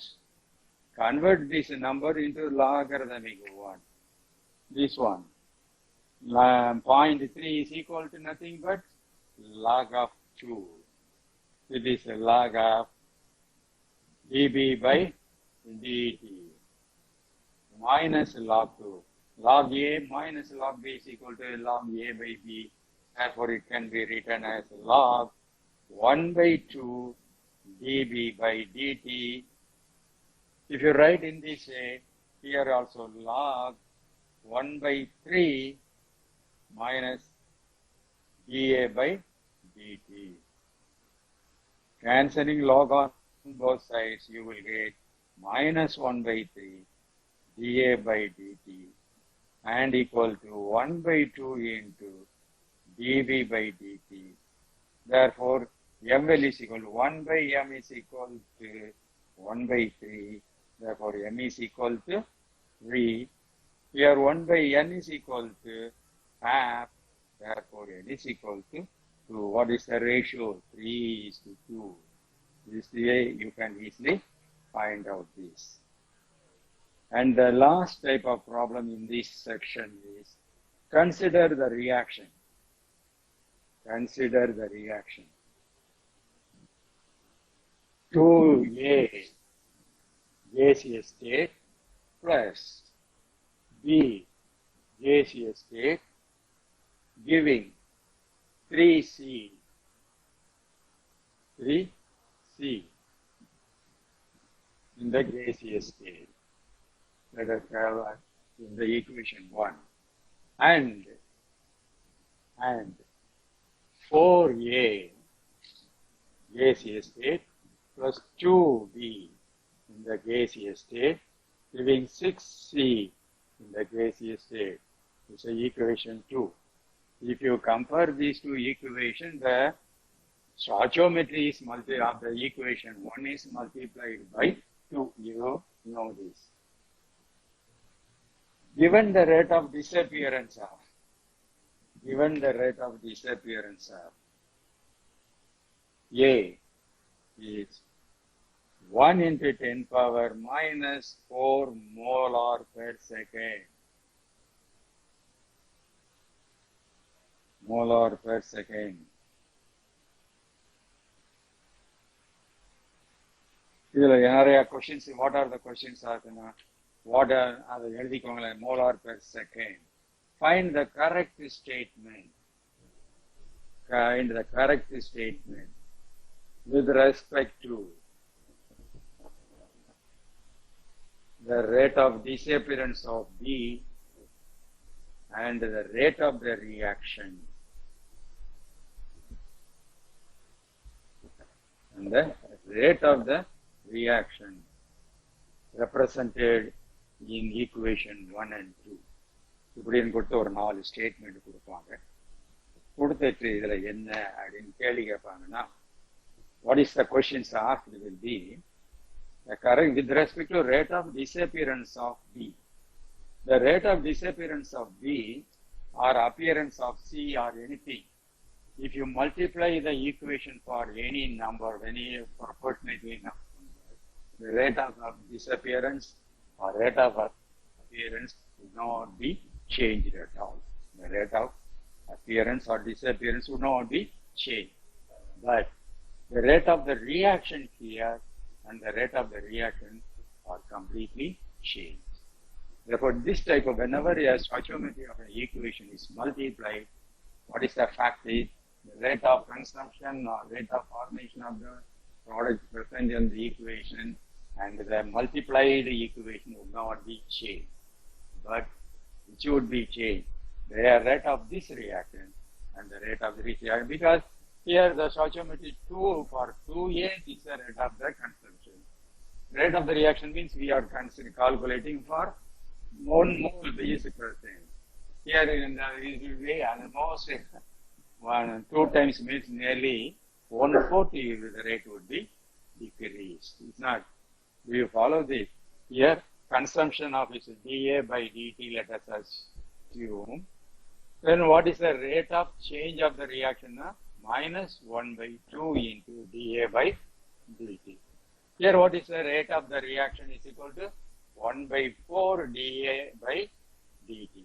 Convert this number into logarithmic one. This one. 0.3 is equal to nothing but log of 2. It is a log of dB by dt minus log 2. Log A minus log B is equal to log A by B. Therefore, it can be written as log 1 by 2 dB by dt. If you write in this way, here also log 1 by 3 minus dA by dt. Cancelling log on both sides, you will get minus 1 by 3 dA by dt and equal to 1 by 2 into dB by dt. Therefore, ml is equal to 1 by m is equal to 1 by 3. Therefore, m is equal to 3. Here 1 by n is equal to half. Therefore, n is equal to 2. What is the ratio? 3 is to 2. This way you can easily find out this. And the last type of problem in this section is consider the reaction. Consider the reaction. 2A gaseous state plus B gaseous state giving 3C in the gaseous state. Let us have in the equation 1 and 4A gaseous state plus 2B in the gaseous state giving 6C in the gaseous state. It's equation 2. If you compare these two equations, the stoichiometry is of the equation 1 is multiplied by 2. You know this. Given the rate of disappearance of A is 1 into 10 power minus 4 molar per second. Molar per second. Questions. What are the questions? What are the molar per second? Find the correct statement. Find the correct statement with respect to the rate of disappearance of B and the rate of the reaction. And the rate of the reaction represented in equation 1 and 2. இப்படின்னு கொடுத்து ஒரு 4 statement கொடுப்பாங்க. கொடுத்துட்டு இதுல என்ன அப்படின்னு கேள்வி கேட்பாங்கன்னா, what is the questions asked will be the correct with respect to rate of disappearance of B. The rate of disappearance of B or appearance of C or anything, if you multiply the equation for any number, any proportionately number, the rate of disappearance or rate of appearance would not be changed at all. The rate of appearance or disappearance would not be changed. But the rate of the reaction here and the rate of the reaction are completely changed. Therefore, this type of, whenever a stoichiometry of an equation is multiplied, what is the fact is the rate of consumption or rate of formation of the product present in the equation and the multiplied equation would not be changed. But which would be changed? The rate of this reaction and the rate of the reaction, because here the stoichiometry 2 for 2A is the rate of the consumption. Rate of the reaction means we are calculating for 1 mole is present. Here in the way almost 2 times means nearly 140 the rate would be decreased. It's not. Do you follow this? Here consumption of is dA by dt, let us assume. Then what is the rate of change of the reaction? Minus 1 by 2 into dA by dt. Here what is the rate of the reaction is equal to 1 by 4 dA by dt.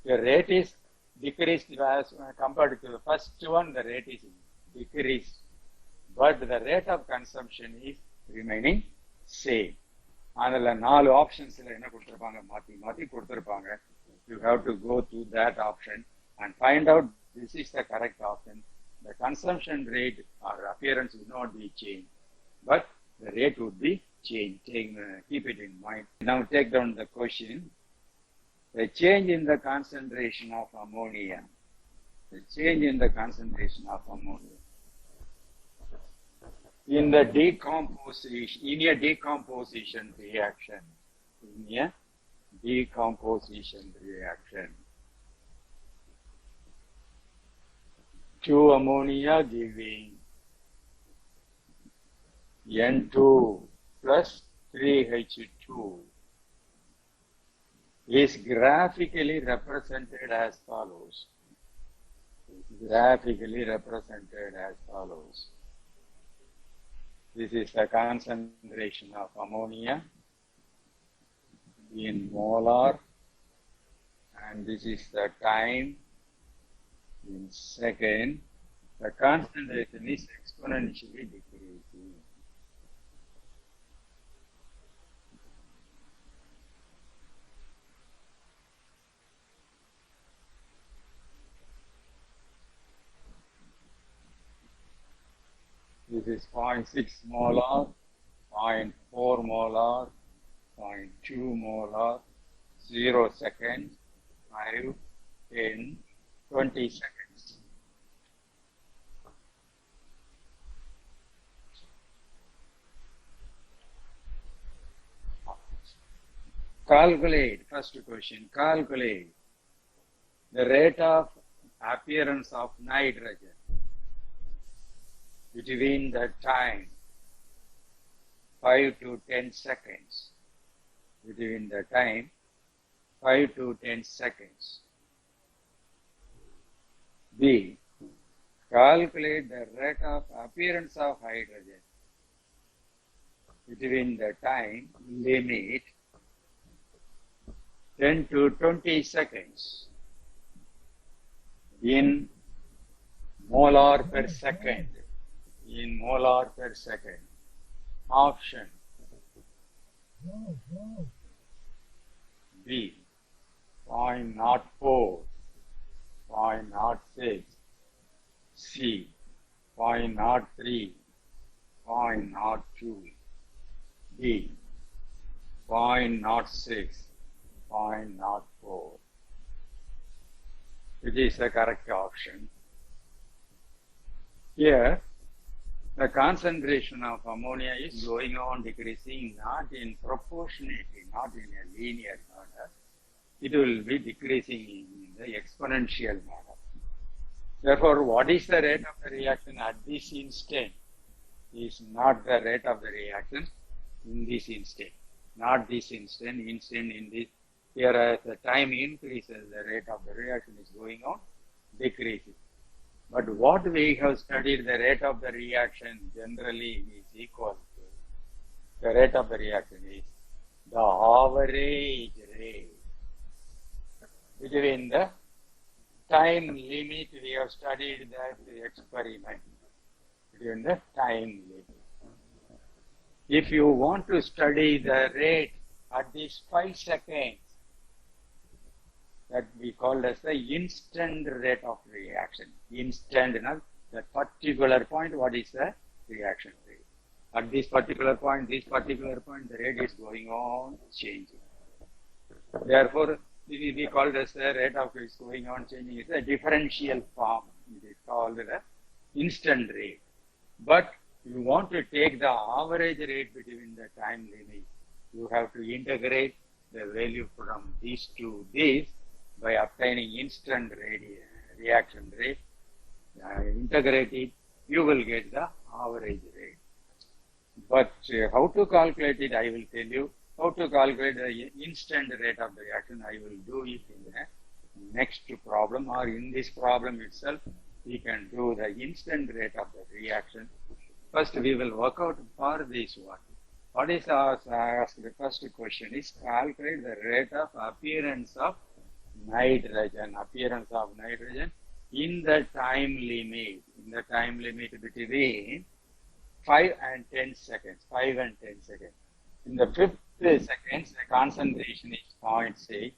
The rate is decreased as compared to the first one, the rate is decreased, but the rate of consumption is remaining same. அதில் 4 ஆப்ஷன்ஸில் என்ன கொடுத்துருப்பாங்க, மாற்றி மாற்றி கொடுத்துருப்பாங்க. You have to go to that option and find out this is the correct option. The consumption rate or appearance will not be changed, but the rate would be changed. Keep it in mind. Now take down the question. The change in the concentration of ammonia. The change in the concentration of ammonia. In a decomposition reaction. Two ammonia giving N2 plus 3H2 is graphically represented as follows. This is the concentration of ammonia in molar, and this is the time in second. The concentration is exponentially decreasing. This is 0.6 molar, 0.4 molar, 0.2 molar, 0 seconds, 5, 10, 20 seconds. Calculate, first question, calculate the rate of appearance of nitrogen between the time 5 to 10 seconds. Between the time 5 to 10 seconds. B. Calculate the rate of appearance of hydrogen between the time limit 10 to 20 seconds in molar per second. In molar per second. Option B. 0.04, 0.06, C. 0.03, 0.02, D. 0.06, 0.04. Which is the correct option? Here, the concentration of ammonia is going on decreasing, not in proportionality, not in a linear manner. It will be decreasing in the exponential manner. Therefore, what is the rate of the reaction at this instant is not the rate of the reaction in this instant. Not this instant in this. Here, as the time increases, the rate of the reaction is going on decreasing. But what we have studied, the rate of the reaction generally is equal to, the rate of the reaction is the average rate between the time limit. We have studied that experiment between the time limit. If you want to study the rate at this 5 seconds, that we call as the instant rate of reaction. Instant, that particular point, what is the reaction rate? At this particular point, the rate is going on changing. Therefore, it will be called as the rate of is going on changing. It's a differential form. It is called the instant rate. But you want to take the average rate between the time limit. You have to integrate the value from these to this by obtaining instant reaction rate. Integrate it, you will get the average rate. But how to calculate it, I will tell you. How to calculate the instant rate of the reaction, I will do it in the next problem, or in this problem itself, we can do the instant rate of the reaction. First, we will work out for this one. What is asked? The first question is calculate the rate of appearance of nitrogen, appearance of nitrogen in the time limit between 5 and 10 seconds, 5 and 10 seconds. In the 5th seconds, the concentration is 0.6.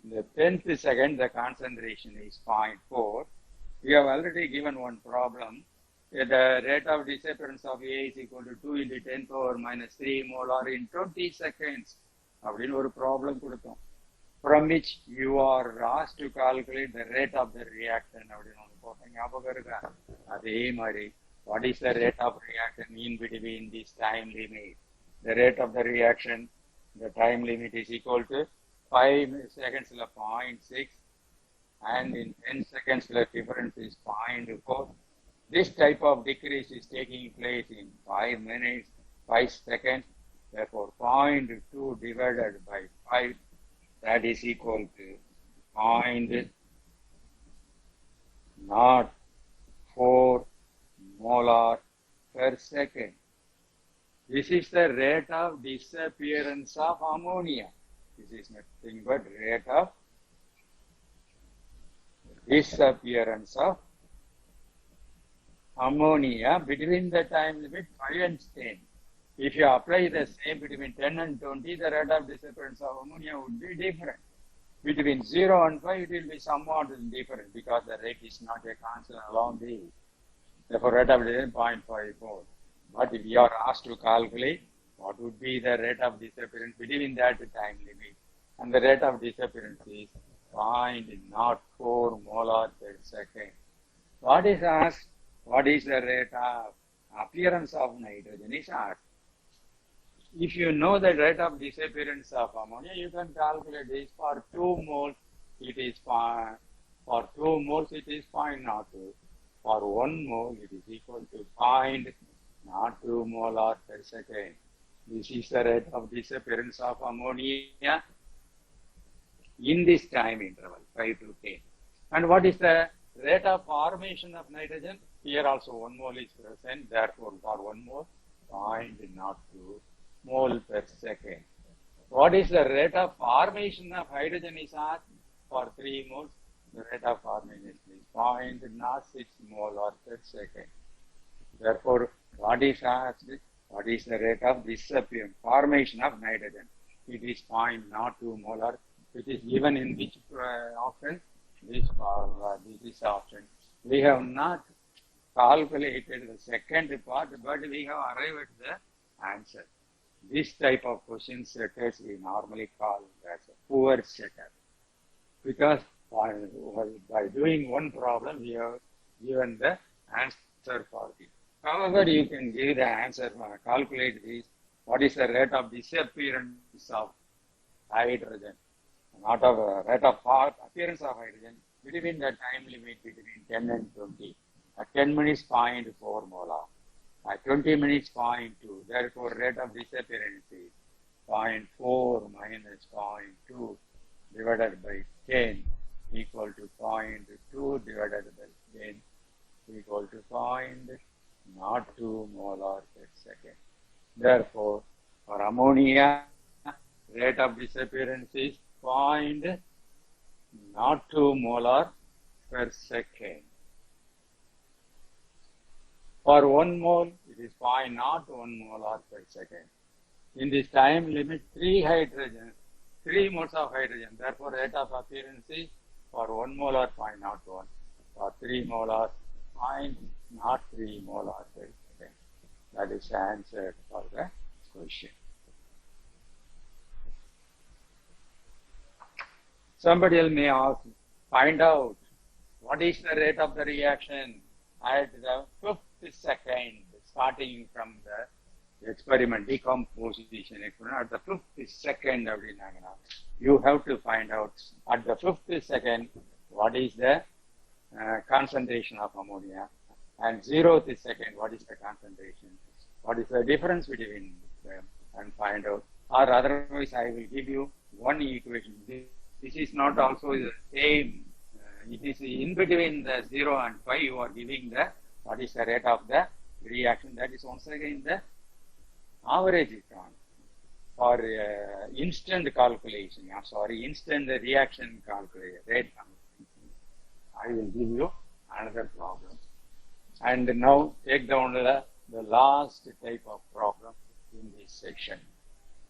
In the 10th second, the concentration is 0.4. We have already given one problem. The rate of disappearance of A is equal to 2 into 10 power minus 3 molar in 20 seconds. அப்படின்னு ஒரு problem கொடுத்தோம். From which you are asked to calculate the rate of the reaction. அப்படின்னு ஒன்று போட்டோம், ஞாபகம் இருக்கா? அதே மாதிரி, what is the rate of reaction in between this time limit? The rate of the reaction, the time limit is equal to 5 seconds 0.6 and in 10 seconds the difference is 0.4. This type of decrease is taking place in 5 minutes, 5 seconds. Therefore, 0.2 divided by 5, that is equal to 0.04 molar per second. This is the rate of disappearance of ammonia. This is nothing but rate of disappearance of ammonia between the time limit 5 and 10. If you apply the same between 10 and 20, the rate of disappearance of ammonia would be different. Between 0 and 5, it will be somewhat different because the rate is not a constant along the. Therefore, rate of disappearance 0.54. But if you are asked to calculate what would be the rate of disappearance between that time limit, and the rate of disappearance is 0.04 molar per second. What is asked? What is the rate of appearance of nitrogen is asked. If you know the rate of disappearance of ammonia, you can calculate this. For 2 moles, it is 0.02. For 1 mole, it is equal to 0.02 molar per second. This is the rate of disappearance of ammonia in this time interval, 5 to 10. And what is the rate of formation of nitrogen? Here also 1 mole is present, therefore for 1 mole, 0.02 mole per second. What is the rate of formation of hydrogen is asked? For 3 moles, the rate of formation is 0.06 molar per second. Therefore, what is asked? What is the rate of disappearance, formation of nitrogen? It is 0.02 molar, which is given in which option? This option. We have not calculated the second part, but we have arrived at the answer. This type of question setters we normally call as a poor setter, because by doing one problem, we have given the answer for it. However, you can give the answer, calculate this. What is the rate of disappearance of hydrogen? Not of rate of appearance of hydrogen between the time limit between 10 and 20. At 10 minutes, 0.4 molar. At 20 minutes, 0.2. Therefore, rate of disappearance is 0.4 minus 0.2 divided by 10 equal to 0.2 divided by 10 equal to 0.02 molar per second. Therefore, for ammonia, rate of disappearance is 0.02 molar per second. For 1 mole, it is 0.01 molar per second. In this time limit, 3 moles of hydrogen. Therefore, rate of appearance is for 1 molar 0.01. For 3 molar, 0.03 molar per second. That is the answer for the question. Somebody else may ask, find out what is the rate of the reaction at the 5th second, starting from the experiment, decomposition experiment, at the 5th second, you have to find out at the 5th second what is the concentration of ammonia, and 0th second what is the concentration, what is the difference between them, and find out. Or otherwise, I will give you one equation. This is not also the same. It is in between the 0 and 5. You are giving the what is the rate of the reaction. That is once again the average term. for instant calculation, I'm sorry, instant reaction calculation, rate calculation, I will give you another problem. And now take down the last type of problem in this section.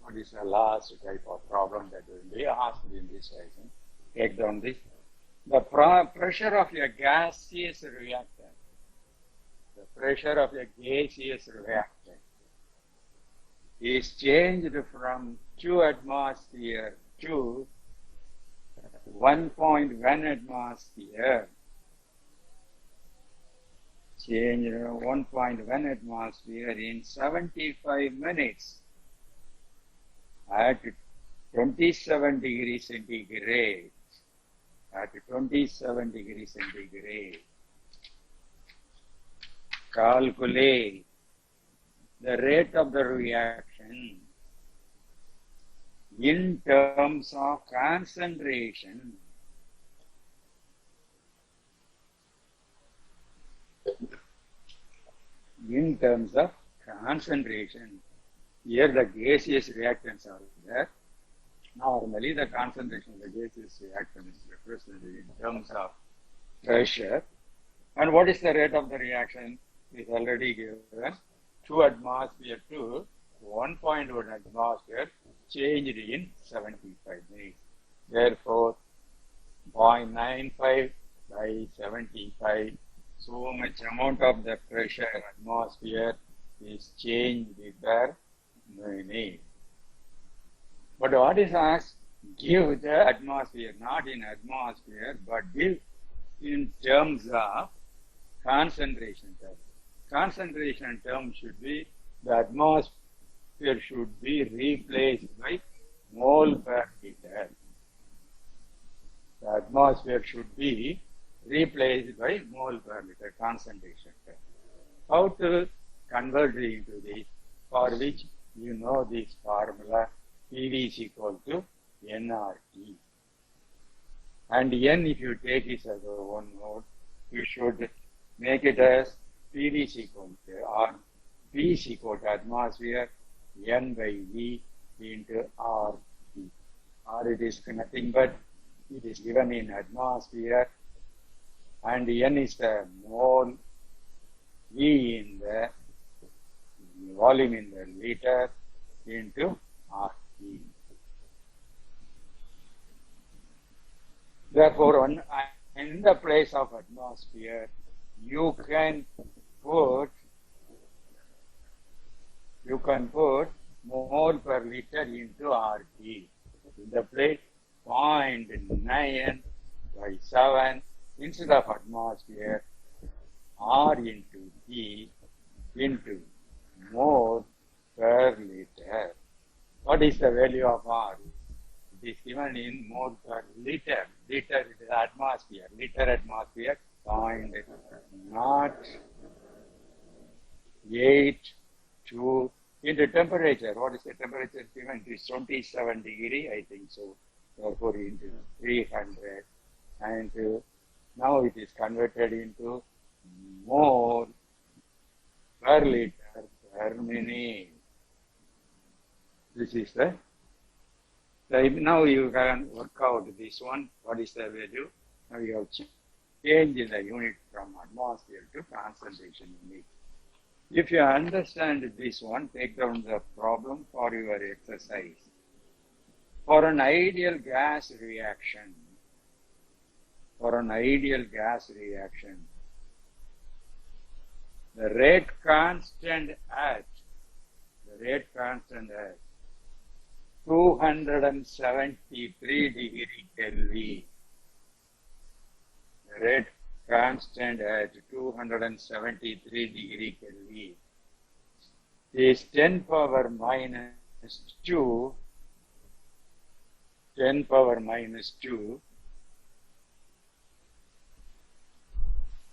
What is the last type of problem that will be asked in this section? Take down this. The pressure of a gaseous reactant. The pressure of a gaseous reactant is changed from 2 atmosphere to 1.1 atmosphere. Change 1.1 atmosphere in 75 minutes at 27 degrees centigrade. At 27 degrees centigrade. Calculate the rate of the reaction in terms of concentration. In terms of concentration. Here the gaseous reactants are there. Normally the concentration of the gaseous reactant is represented in terms of pressure. And what is the rate of the reaction? Is already given. 2 atmosphere to 1.1 atmosphere changed in 75 minutes. Therefore, 0.95 by 75, so much amount of the pressure atmosphere is changed per minute. But what is asked? Give the atmosphere, not in atmosphere, but give in terms of concentration term. Concentration term should be the atmosphere should be replaced by mole per liter. The atmosphere should be replaced by mole per liter concentration term. How to convert it into this? For which you know this formula, PV is equal to nRT. And N, if you take it as a one node, you should make it as PV is equal to, or P is equal to atmosphere, N by V into RT. Or it is nothing but, it is given in atmosphere, and N is the mole, V in the volume in the liter into RT. Therefore, in the place of atmosphere, you can put mole per liter into RT. In the place 0.9 by 7 instead of atmosphere, R into T into mole per liter. What is the value of R? It is given in mole per liter. Liter is atmosphere. Liter atmosphere 0.082 into temperature. What is the temperature given? It is 27 degree, I think so. Therefore, into 300. And now it is converted into mole per liter per minute. This is the. Now you can work out this one. What is the value? Now you have changed the unit from atmosphere to concentration unit. If you understand this one, take down the problem for your exercise. For an ideal gas reaction, the rate constant at 273 degree Kelvin. The rate constant at 273 degree Kelvin is 10 power minus 2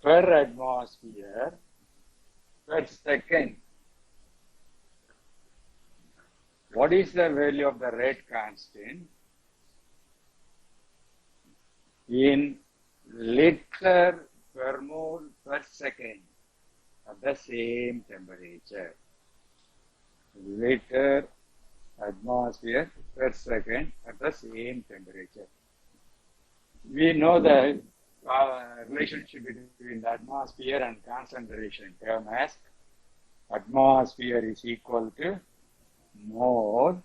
per atmosphere per second. What is the value of the rate constant in liter per mole per second at the same temperature? Liter atmosphere per second at the same temperature. We know the relationship between the atmosphere and concentration term as atmosphere is equal to mole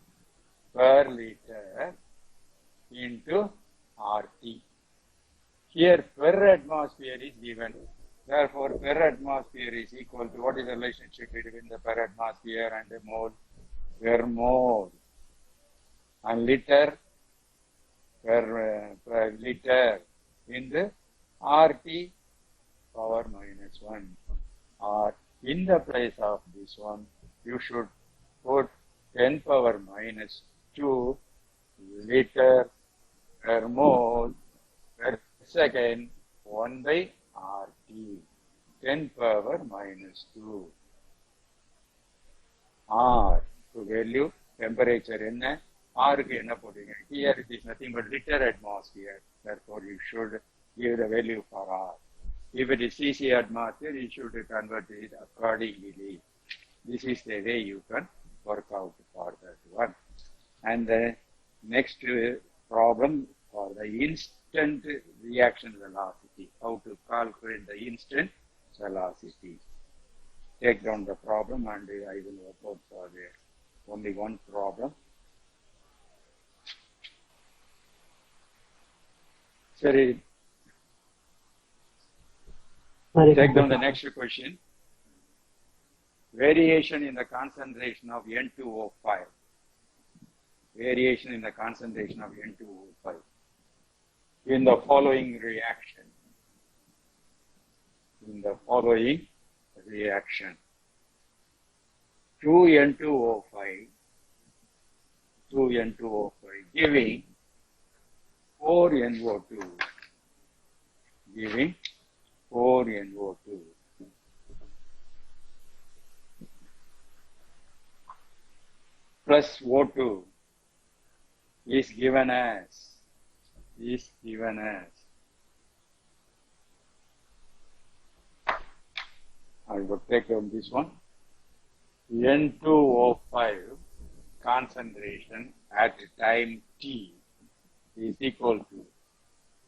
per liter into RT. Here per atmosphere is given. Therefore, per atmosphere is equal to what is the relationship between the per atmosphere and the mole? Per mole. And liter per liter in the RT power minus 1. Or in the place of this one, you should put 10 power minus 2 liter per mole per second 1 by RT. 10 power minus 2. R to value temperature in R here it is nothing but liter atmosphere. Therefore, you should give the value for R. If it is cc atmosphere, you should convert it accordingly. This is the way you can work out for that one. And the next problem for the instant reaction velocity. How to calculate the instant velocity. Take down the problem and I will work out for only one problem. Sorry. Take down the next question. Variation in the concentration of N2O5. Variation in the concentration of N2O5 in the following reaction. In the following reaction. 2N2O5 giving 4NO2 giving 4NO2 plus O2 is given as I will take down this one. N2O5 concentration at time t is equal to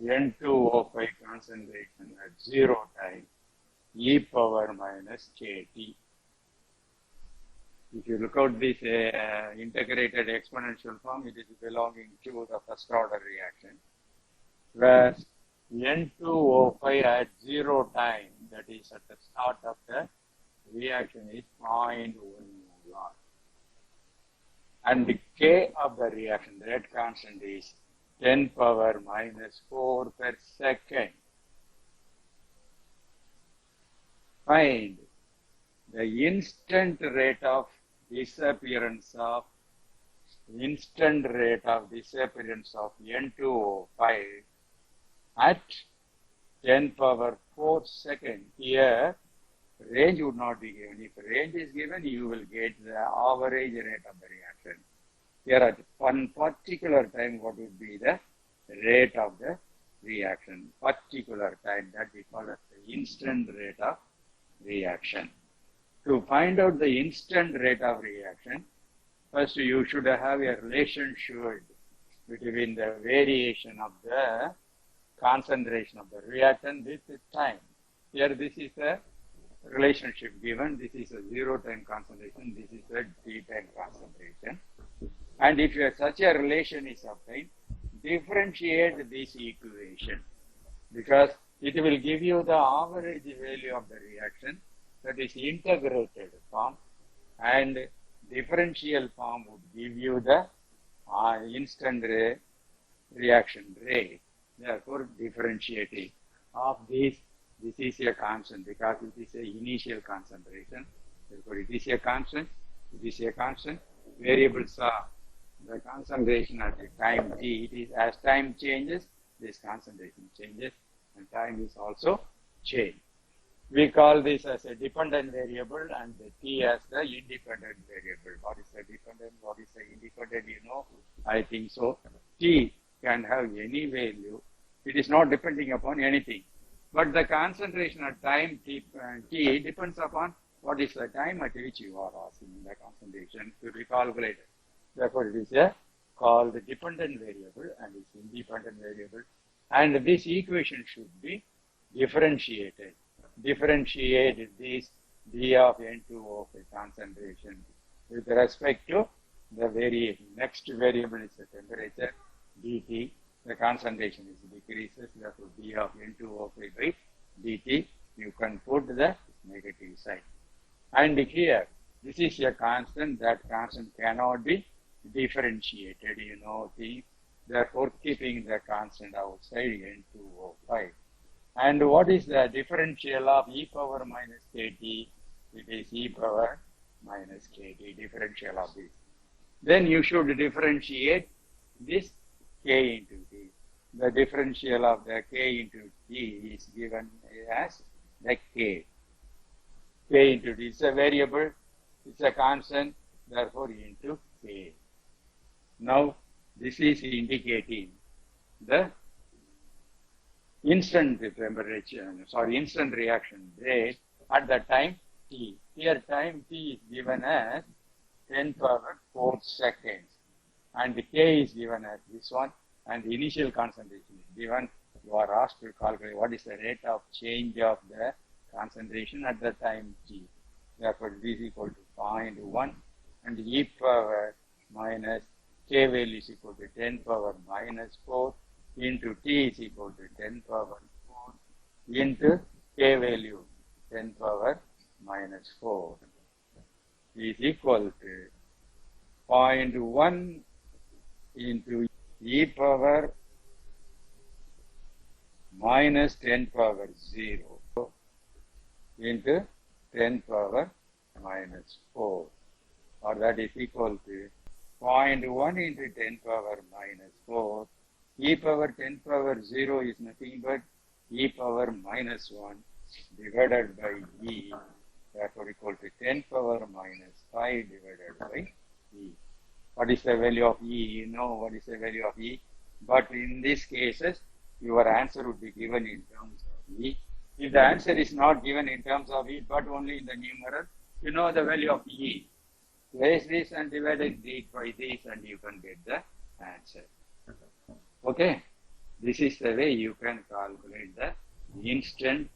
N2O5 concentration at 0 time e power minus kT. If you look at this integrated exponential form, it is belonging to the first order reaction. Whereas N2O5 at 0 time, that is at the start of the reaction, is 0.1 molar. And the K of the reaction, the rate constant, is 10 power minus 4 per second. Find the instant rate of disappearance of N2O5 at 10 power 4 second. Here, range would not be given. If range is given, you will get the average rate of the reaction. Here at one particular time, what would be the rate of the reaction? Particular time, that we call it the instant rate of reaction. To find out the instant rate of reaction, first you should have a relationship between the variation of the concentration of the reactant with time. Here this is a relationship given. This is a 0 time concentration. This is a t time concentration. And if such a relation is obtained, differentiate this equation because it will give you the average value of the reaction, that is integrated form, and differential form would give you the instant reaction rate. Therefore, differentiating of this is a constant because it is a initial concentration. Therefore, it is a constant. Variables are the concentration at the time t. It is as time changes, this concentration changes, and time is also changed. We call this as a dependent variable and the t as the independent variable. What is the dependent? What is the independent? You know, I think so. T can have any value. It is not depending upon anything. But the concentration at time t depends upon what is the time at which you are asking the concentration to be calculated. Therefore, it is a called dependent variable and it's independent variable. And this equation should be differentiated. Differentiate this d of N2O of a concentration with respect to the variation. Next variable is the temperature, dt. The concentration is decreases, therefore d of N2O by dt. You can put the negative sign. And here, this is a constant. That constant cannot be differentiated, therefore keeping the constant outside N2O5. And what is the differential of e power minus kt? It is e power minus kt, differential of this. Then you should differentiate this k into t. The differential of the k into t is given as the k. K into t is a variable, it's a constant, therefore into k. Now, this is indicating the instant reaction rate at the time t. Here time t is given as 10 power 4 seconds and k is given as this one and the initial concentration is given. You are asked to calculate what is the rate of change of the concentration at the time t. Therefore, d is equal to 0.1 and e power minus k value is equal to 10 power minus 4 into t is equal to 10 power 4 into k value 10 power minus 4 is equal to 0.1 into e power minus 10 power 0 into 10 power minus 4, or that is equal to 0.1 into 10 power minus 4. E power 10 power 0 is nothing but e power minus 1 divided by e, therefore equal to 10 power minus 5 divided by e. What is the value of e? You know what is the value of e, but in these cases, your answer would be given in terms of e. If the answer is not given in terms of e, but only in the numerator, you know the value of e. Place this and divide it by this and you can get the answer. Okay, this is the way you can calculate the instant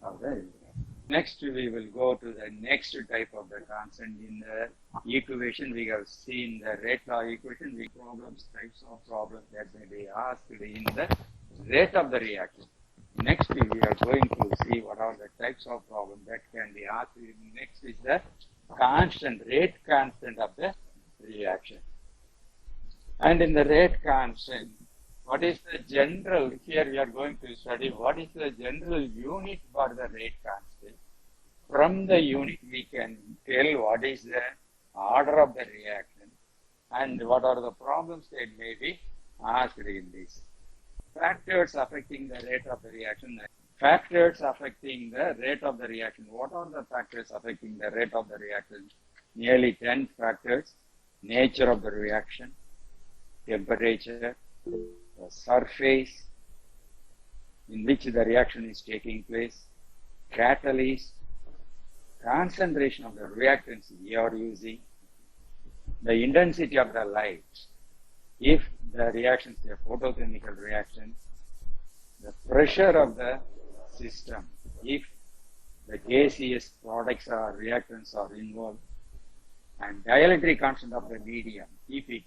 of the reaction. Next, we will go to the next type of the constant in the equation. We have seen the rate law equation, the problems, types of problems that may be asked in the rate of the reaction. Next, we are going to see what are the types of problems that can be asked. Next is the constant, rate constant of the reaction. And in the rate constant, what is the general, here we are going to study what is the general unit for the rate constant. From the unit, we can tell what is the order of the reaction and what are the problems that may be asked in this. Factors affecting the rate of the reaction. Factors affecting the rate of the reaction. What are the factors affecting the rate of the reaction? Nearly 10 factors. Nature of the reaction, temperature, the surface in which the reaction is taking place, catalyst, concentration of the reactants you are using, the intensity of the light, if the reactions are photochemical reactions, the pressure of the system, if the gaseous products or reactants are involved, and dielectric constant of the medium, if we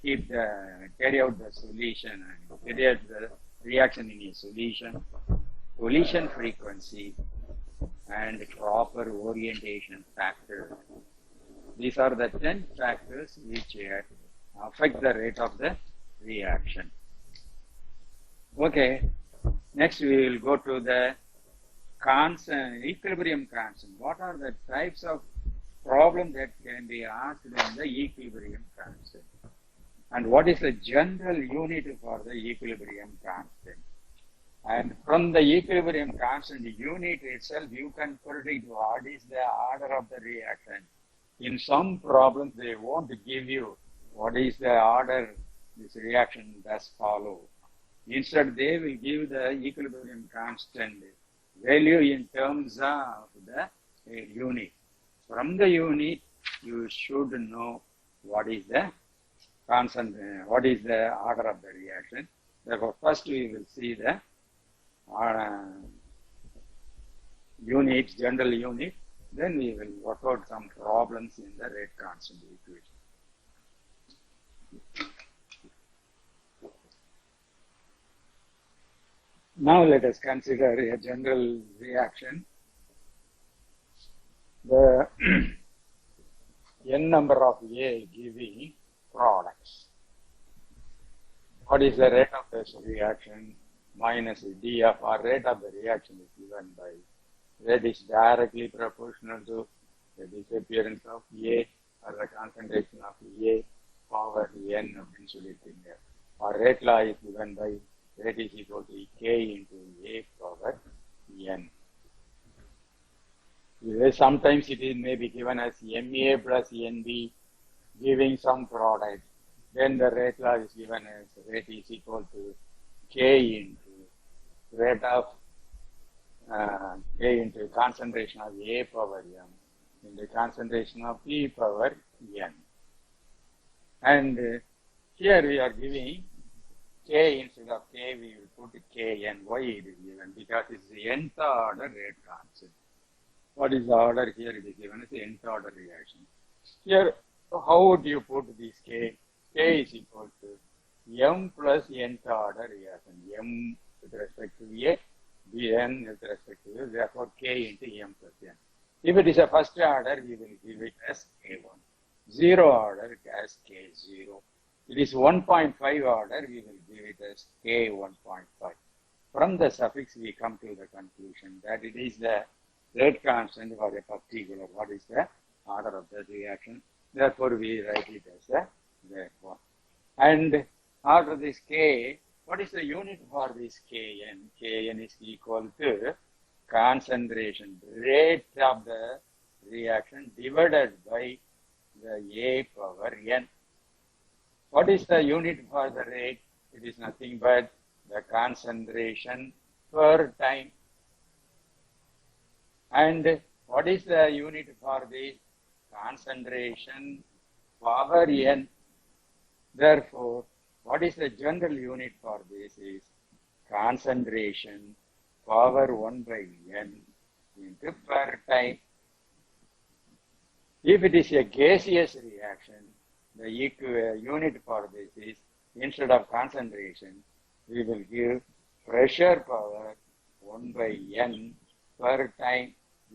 carry out the solution and carry out the reaction in a solution, collision frequency, and proper orientation factor. These are the 10 factors which affect the rate of the reaction. Okay, next we will go to the equilibrium constant. What are the types of problems that can be asked in the equilibrium constant? And what is the general unit for the equilibrium constant? And from the equilibrium constant unit itself, you can predict what is the order of the reaction. In some problems, they won't give you what is the order this reaction does follow. Instead, they will give the equilibrium constant value in terms of the unit. From the unit, you should know what is the constant, what is the order of the reaction. Therefore, first we will see the unit, general unit, then we will work out some problems in the rate constant equation. Now let us consider a general reaction. The n number of A giving products. What is the rate of this reaction? Minus d of r. Rate of the reaction is given by, rate is directly proportional to the disappearance of A or the concentration of A power n of insulating air. Our rate law is given by rate is equal to K into A power n. Sometimes it may be given as MA plus NB giving some product. Then the rate law is given as rate is equal to K into rate of K into concentration of A power m into concentration of E power n. And here we are giving K instead of K, we will put Kn. Why it is given? Because it's the nth order rate constant. What is the order here? It is given as the nth order reaction. Here, how would you put this K? K is equal to m plus nth order reaction. M with respect to A, Bn with respect to A, therefore K into m plus n. If it is a first order, we will give it as K1. Zero order as K0. It is 1.5 order, we will give it as K1.5. From the suffix, we come to the conclusion that it is the rate constant for a particular, what is the order of the reaction. Therefore, we write it as the that one. And after this K, what is the unit for this Kn? Kn is equal to concentration, rate of the reaction divided by the A power n. What is the unit for the rate? It is nothing but the concentration per time. And what is the unit for the concentration power n? Therefore, what is the general unit for this is concentration power 1 by n into per time. If it is a gaseous reaction, the unit for this is, instead of concentration, we will give pressure power 1 by n per time.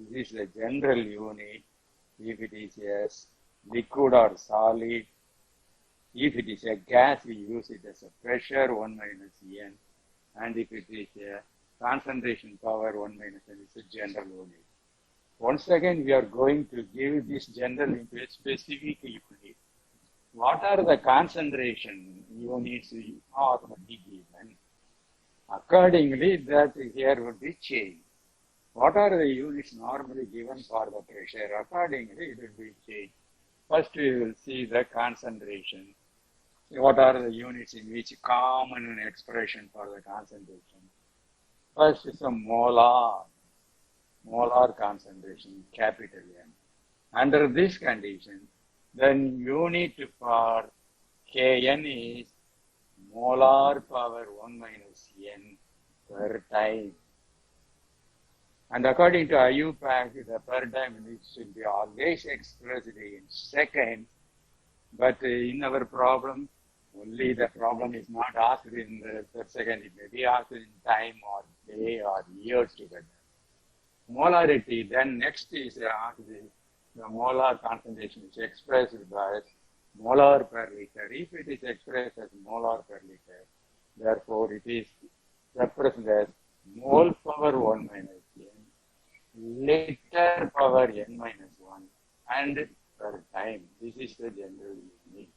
This is the general unit. If it is a liquid or solid, if it is a gas, we use it as a pressure 1 minus n. And if it is a concentration power 1 minus n, it's a general unit. Once again, we are going to give this general into a specific unit. What are the concentration units already given? Accordingly, that here would be changed. What are the units normally given for the pressure? Accordingly, it will be changed. First, we will see the concentration. What are the units in which common expression for the concentration? First is a molar concentration, capital N. Under this condition, then unit for Kn is molar power 1 minus n per time. And according to IUPAC, the per time should be always expressed in seconds. But in our problem, only the problem is not asked in the per second. It may be asked in time or day or years together. Molarity, then next is asked the molar concentration is expressed by molar per liter. If it is expressed as molar per liter, therefore it is represented as mole power 1 minus n, liter power n minus 1, and per time. This is the general unit.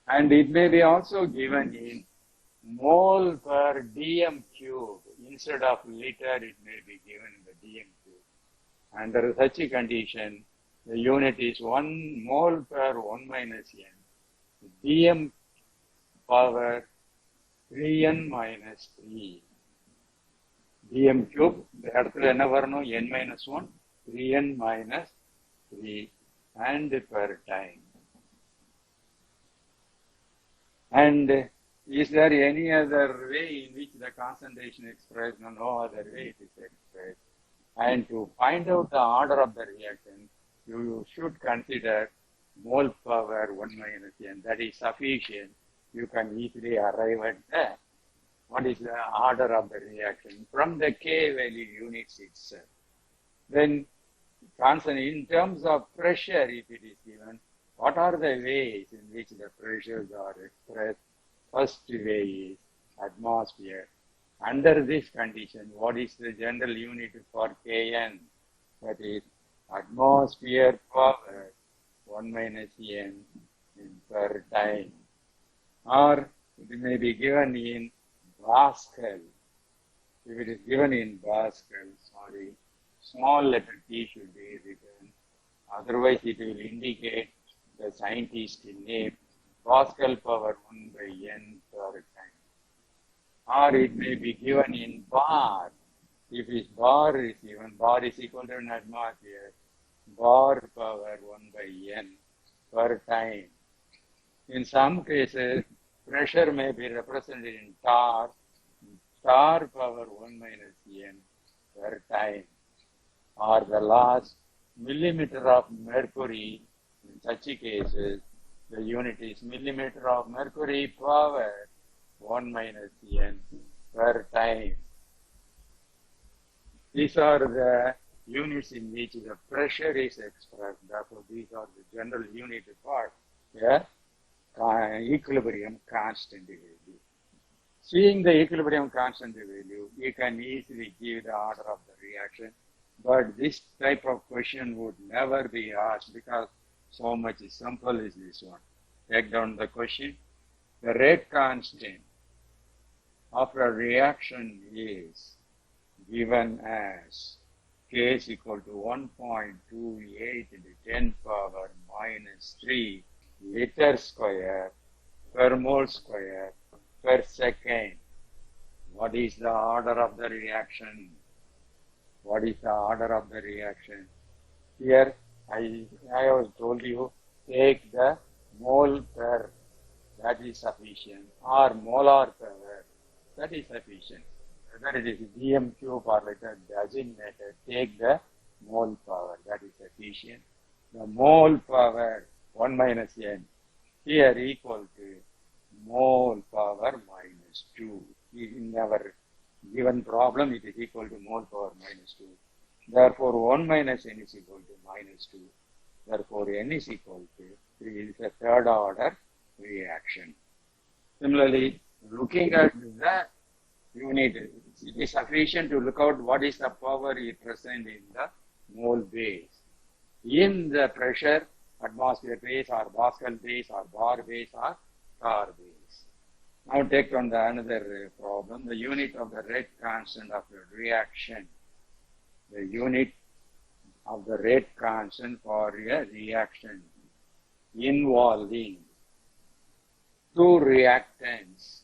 And it may be also given in mole per dm cube. Instead of liter, it may be given in the dm cube. Under such a condition, the unit is 1 mole per 1 minus n, dm power 3n minus 3. dm cube, the இடத்துல என்ன வரணும் n minus 1, 3n minus 3, and per time. And is there any other way in which the concentration expressed? No other way it is expressed. And to find out the order of the reaction, you should consider mole power 1 minus n. That is sufficient. You can easily arrive at that. What is the order of the reaction from the K value units itself? Then, in terms of pressure, if it is given, what are the ways in which the pressures are expressed? First way is atmosphere. Under this condition, what is the general unit for Kn? That is atmosphere power 1 minus n in per time. Or it may be given in Pascal. If it is given in Pascal, small letter t should be written. Otherwise, it will indicate the scientist name, Pascal power 1 by n per time. Or it may be given in bar. If its bar is given, bar is equal to an atmosphere, bar power 1 by n per time. In some cases, pressure may be represented in tar power 1 minus n per time. Or the last millimeter of mercury. In such cases, the unit is millimeter of mercury power 1 minus n per time. These are the units in which the pressure is expressed. Therefore, these are the general unit for the equilibrium constant value. Seeing the equilibrium constant value, you can easily give the order of the reaction. But this type of question would never be asked because so much simple is this one. Take down the question. The rate constant of a reaction is given as K is equal to 1.28 into 10 power minus 3 liter square per mole square per second. What is the order of the reaction? What is the order of the reaction? Here, I have told you, take the mole per, that is sufficient, or molar per, that is sufficient. Whether it is dm cube or later designated, take the mole power, that is sufficient. The mole power 1 minus n, here equal to mole power minus 2. In our given problem, it is equal to mole power minus 2. Therefore, 1 minus n is equal to minus 2. Therefore, n is equal to 3. It is a third order reaction. Similarly, looking at the unit, it is sufficient to look out what is the power present in the mole base. In the pressure, atmosphere base or Pascal base or bar base or tar base. Now take on the another problem, the unit of the rate constant of the reaction. The unit of the rate constant for a reaction involving two reactants,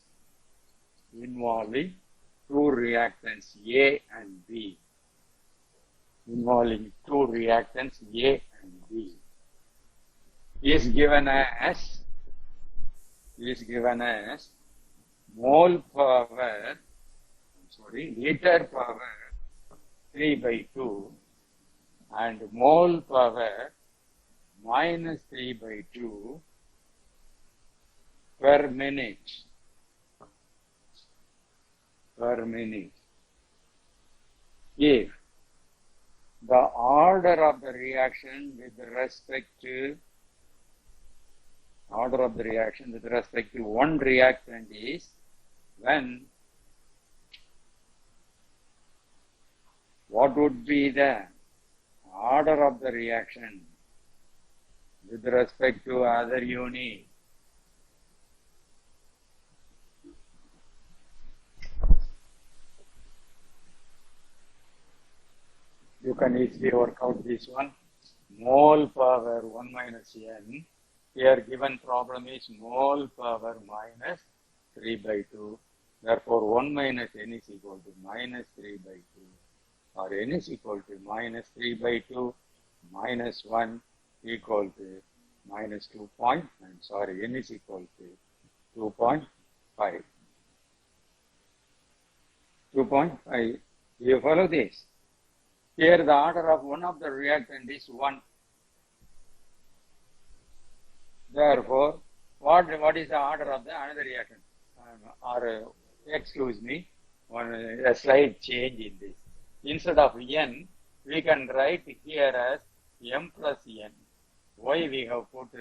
A and B, involving two reactants A and B, is given as mole power, liter power 3 by 2 and mole power minus 3 by 2 per minute. If the order of the reaction with respect to one reactant is when, what would be the order of the reaction with respect to other unit? You can easily work out this one. Mole power 1 minus n. Here given problem is mole power minus 3 by 2. Therefore, 1 minus n is equal to minus 3 by 2. Or n is equal to minus 3 by 2 minus 1 equal to minus 2 point. N is equal to 2.5. 2.5. You follow this? Here the order of one of the reactant is 1. Therefore, what is the order of the another reactant? Excuse me, a slight change in this. Instead of n, we can write here as m plus n. Why we have put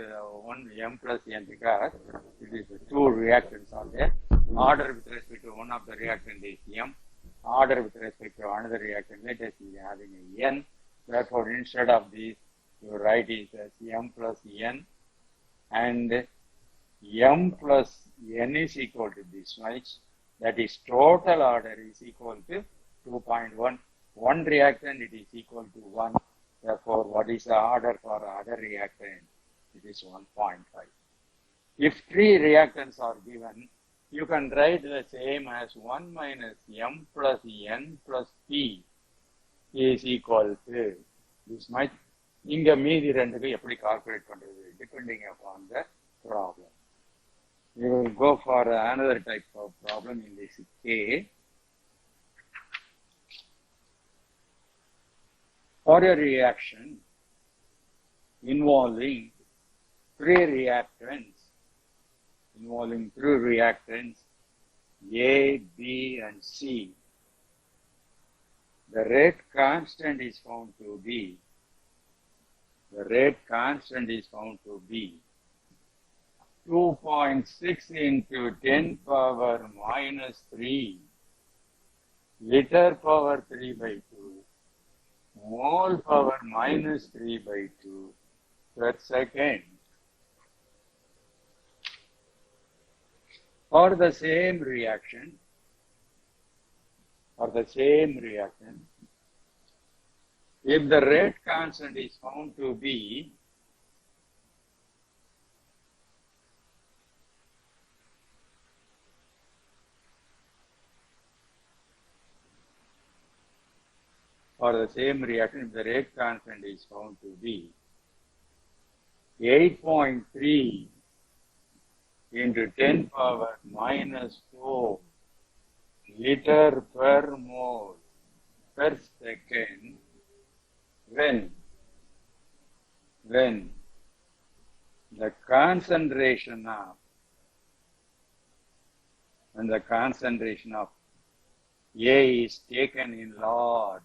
one m plus n? Because it is two reactants are there. Order with respect to one of the reactant is m. Order with respect to another reactant, let us be having a n. Therefore, instead of this, you write it as m plus n. And m plus n is equal to this much. That is total order is equal to 2.1. One reactant, it is equal to 1. Therefore, what is the order for other reactant? It is 1.5. If 3 reactants are given, you can write the same as 1 minus m plus n plus p is equal to this much. இங்க மீதி ரெண்டுக்கு எப்படி calculate பண்றது? Depending upon the problem. We will go for another type of problem in this case. For a reaction involving three reactants A, B, and C, the rate constant is found to be 2.6 into 10 power minus 3 liter power 3 by 2 mole power minus 3 by 2 per second. For the same reaction, if the rate constant is found to be if the rate constant is found to be 8.3 into 10 power minus 4 liter per mole per second, when the concentration of A is taken in large,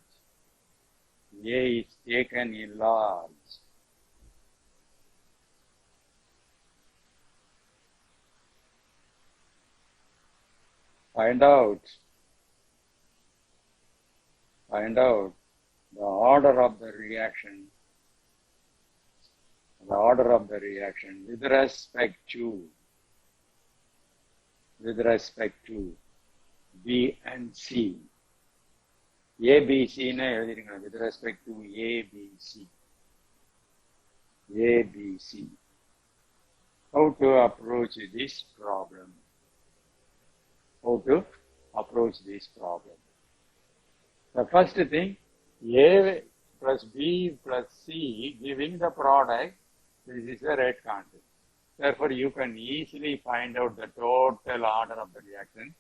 find out the order of the reaction with respect to B and C. ABC with respect to ABC. How to approach this problem? The first thing, A plus B plus C giving the product, this is a rate constant. Therefore, you can easily find out the total order of the reaction,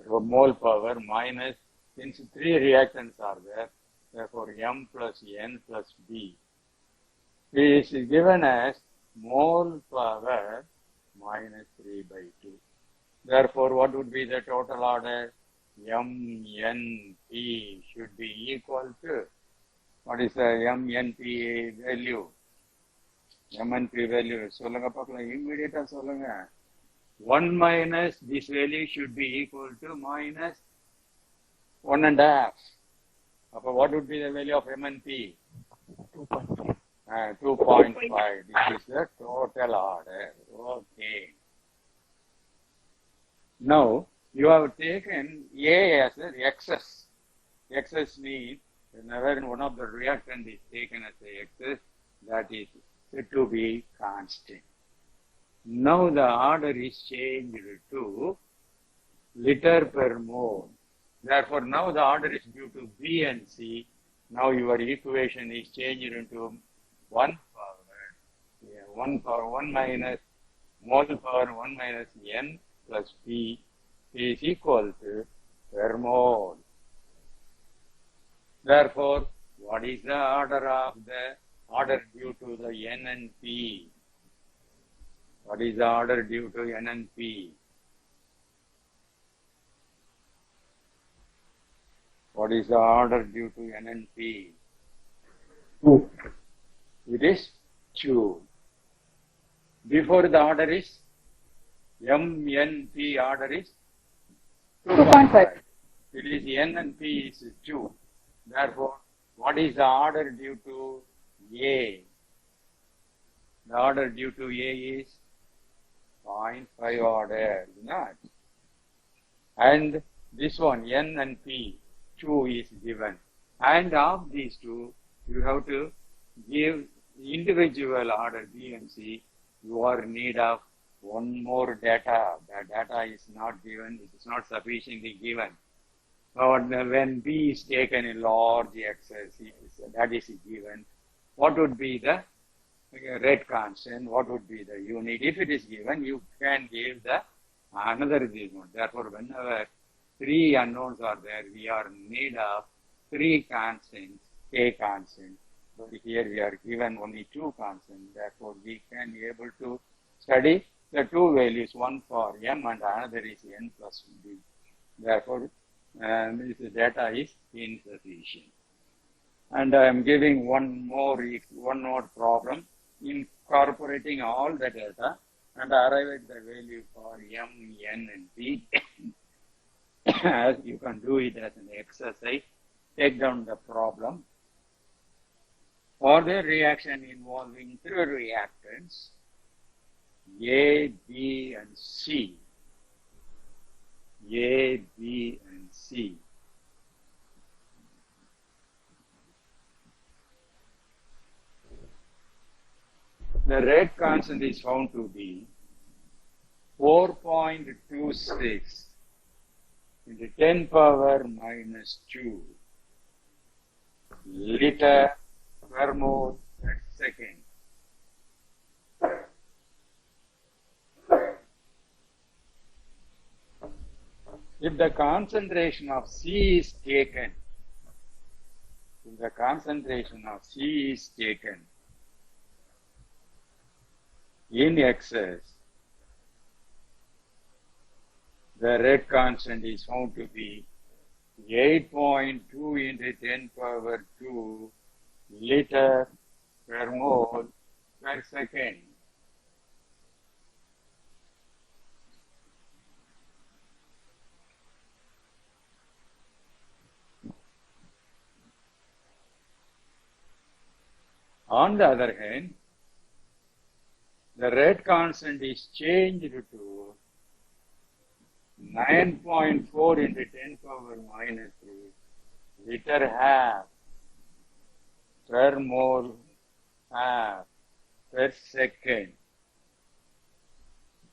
mole power minus, since 3 reactants are there, therefore m plus n plus b. This is given as mole power minus 3 by 2. Therefore, what would be the total order? MNP should be equal to, what is the MNP value? MNP value, சொல்லுங்க பார்க்கலாம், immediate சொல்லுங்க. 1 minus this value should be equal to minus 1.5. What would be the value of MNP? 2.5. This is the total order. Okay. Now, you have taken A as an excess. Excess means whenever one of the reactant is taken as an excess, that is said to be constant. Now the order is changed to liter per mole. Therefore, now the order is due to B and C. Now your equation is changed into 1 minus mole power 1 minus n plus p is equal to per mole. Therefore, what is the order due to the n and p? What is the order due to n and p? What is the order due to n and p? 2. It is 2. Before the order is m, n, p order is 2.5. It is n and p is 2. Therefore, what is the order due to A? The order due to A is 0.5 order, not. And this one, n and p, 2 is given. And of these two, you have to give individual order B and C. You are in need of one more data. The data is not given, it is not sufficiently given. But when B is taken in large excess, that is given. What would be the rate constant? What would be the unit? If it is given, you can give the another one. Therefore, whenever 3 unknowns are there, we are in need of 3 constants, K constant. But here we are given only 2 constants. Therefore, we can be able to study the 2 values, one for m and another is n plus b. Therefore, this data is insufficient. And I am giving one more problem, incorporating all the data and arrive at the value for m, n, and p. As you can do it as an exercise, take down the problem. For the reaction involving 3 reactants, A, B, and C. A, B, and C. The rate constant is found to be 4.26 into 10 power minus 2 liter per mole per second. If the concentration of C is taken, in excess, the rate constant is found to be 8.2 into 10 power 2 liter per mole per second. On the other hand, the rate constant is changed to 9.4 into 10 power minus 3 liter half per mole half per second.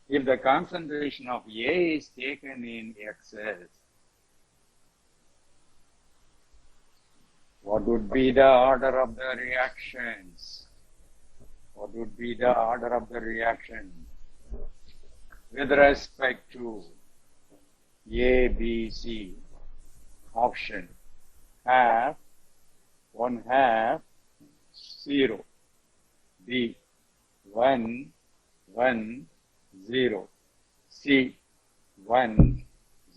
If the concentration of A is taken in excess, what would be the order of the reactions? What would be the order of the reaction with respect to A, B, C? Option: half, 1/2, 0. B, 1, 1, 0. C, 1,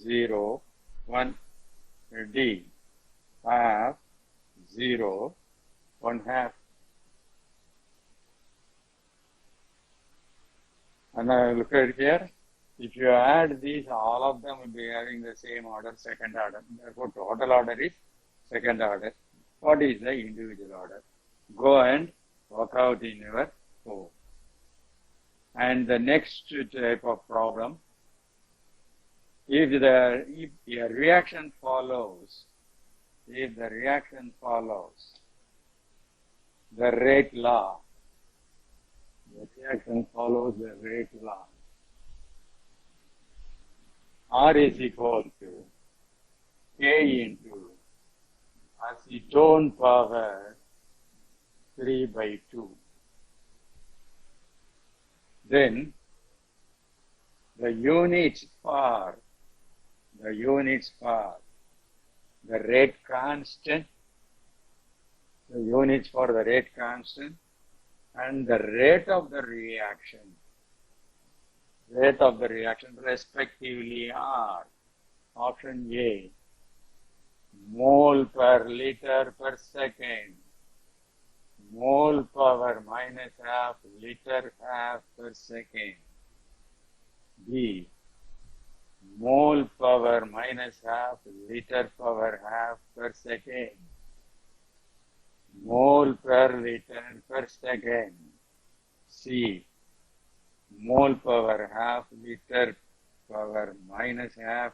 0, 1. D, half, 0, 1/2. And now look at here. If you add these, all of them will be having the same order, second order. Therefore, total order is second order. What is the individual order? Go and work out in your home. And the next type of problem, if a reaction follows, the rate law, the reaction follows the rate law. R is equal to K into acetone power 3/2. Then the units for the rate constant, the units for the rate constant, and the rate of the reaction respectively are option A, mole per liter per second, mole power minus half, liter half per second. B, mole power minus half, liter power half per second. Mole per liter per second. C, mole power half, liter power minus half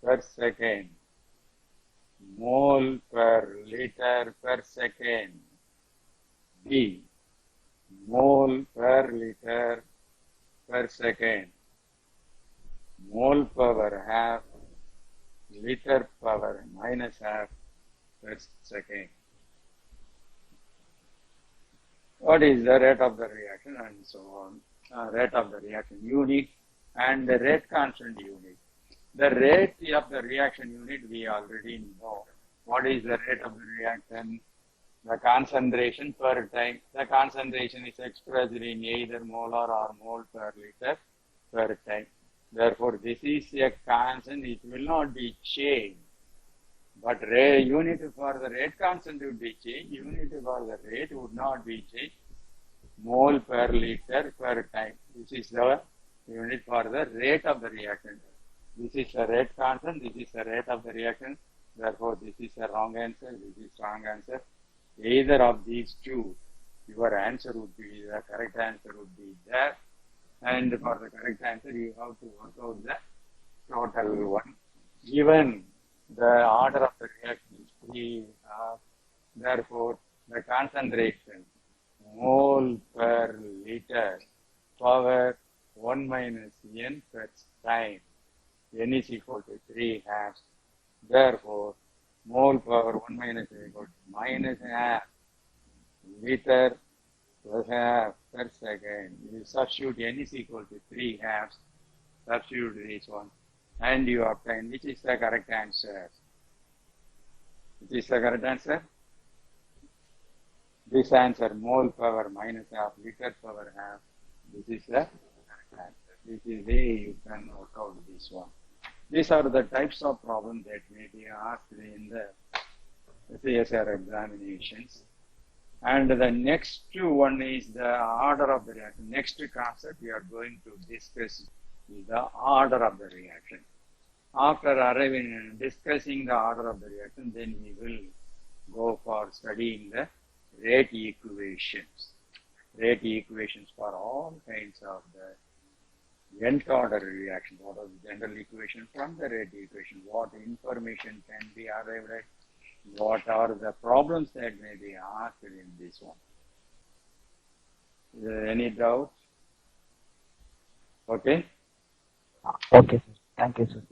per second. Mole per liter per second. D, mole per liter per second. Mole power half, liter power minus half per second. What is the rate of the reaction and so on? Rate of the reaction unit and the rate constant unit. The rate of the reaction unit we already know. What is the rate of the reaction? The concentration per time. The concentration is expressed in either molar or mole per liter per time. Therefore, this is a constant. It will not be changed. But unit for the rate constant would be changed. Unit for the rate would not be changed. Mole per liter per time. This is the unit for the rate of the reaction. This is the rate constant. This is the rate of the reaction. Therefore, this is a wrong answer. This is wrong answer. Either of these two, your answer would be, the correct answer would be there. And for the correct answer, you have to work out the total one. Given the order of the reaction is 3, therefore, the concentration, mole per liter, power 1 minus n per time, n is equal to 3 halves. Therefore, mole power 1 minus n equal to minus half liter plus half per second. You substitute n is equal to 3 halves, substitute this one, and you obtain which is the correct answer. Which is the correct answer? This answer, mole power minus half, liter power half. This is the correct answer. This is the way you can work out this one. These are the types of problems that may be asked in the CSR examinations. And the next one is the order of the reaction. Next concept we are going to discuss is the order of the reaction. After discussing the order of the reaction, then we will go for studying the rate equations. Rate equations for all kinds of the nth order reactions. What are the general equation from the rate equation? What information can be arrived at? What are the problems that may be asked in this one? Is there any doubt? Okay? Okay, sir. Thank you, sir.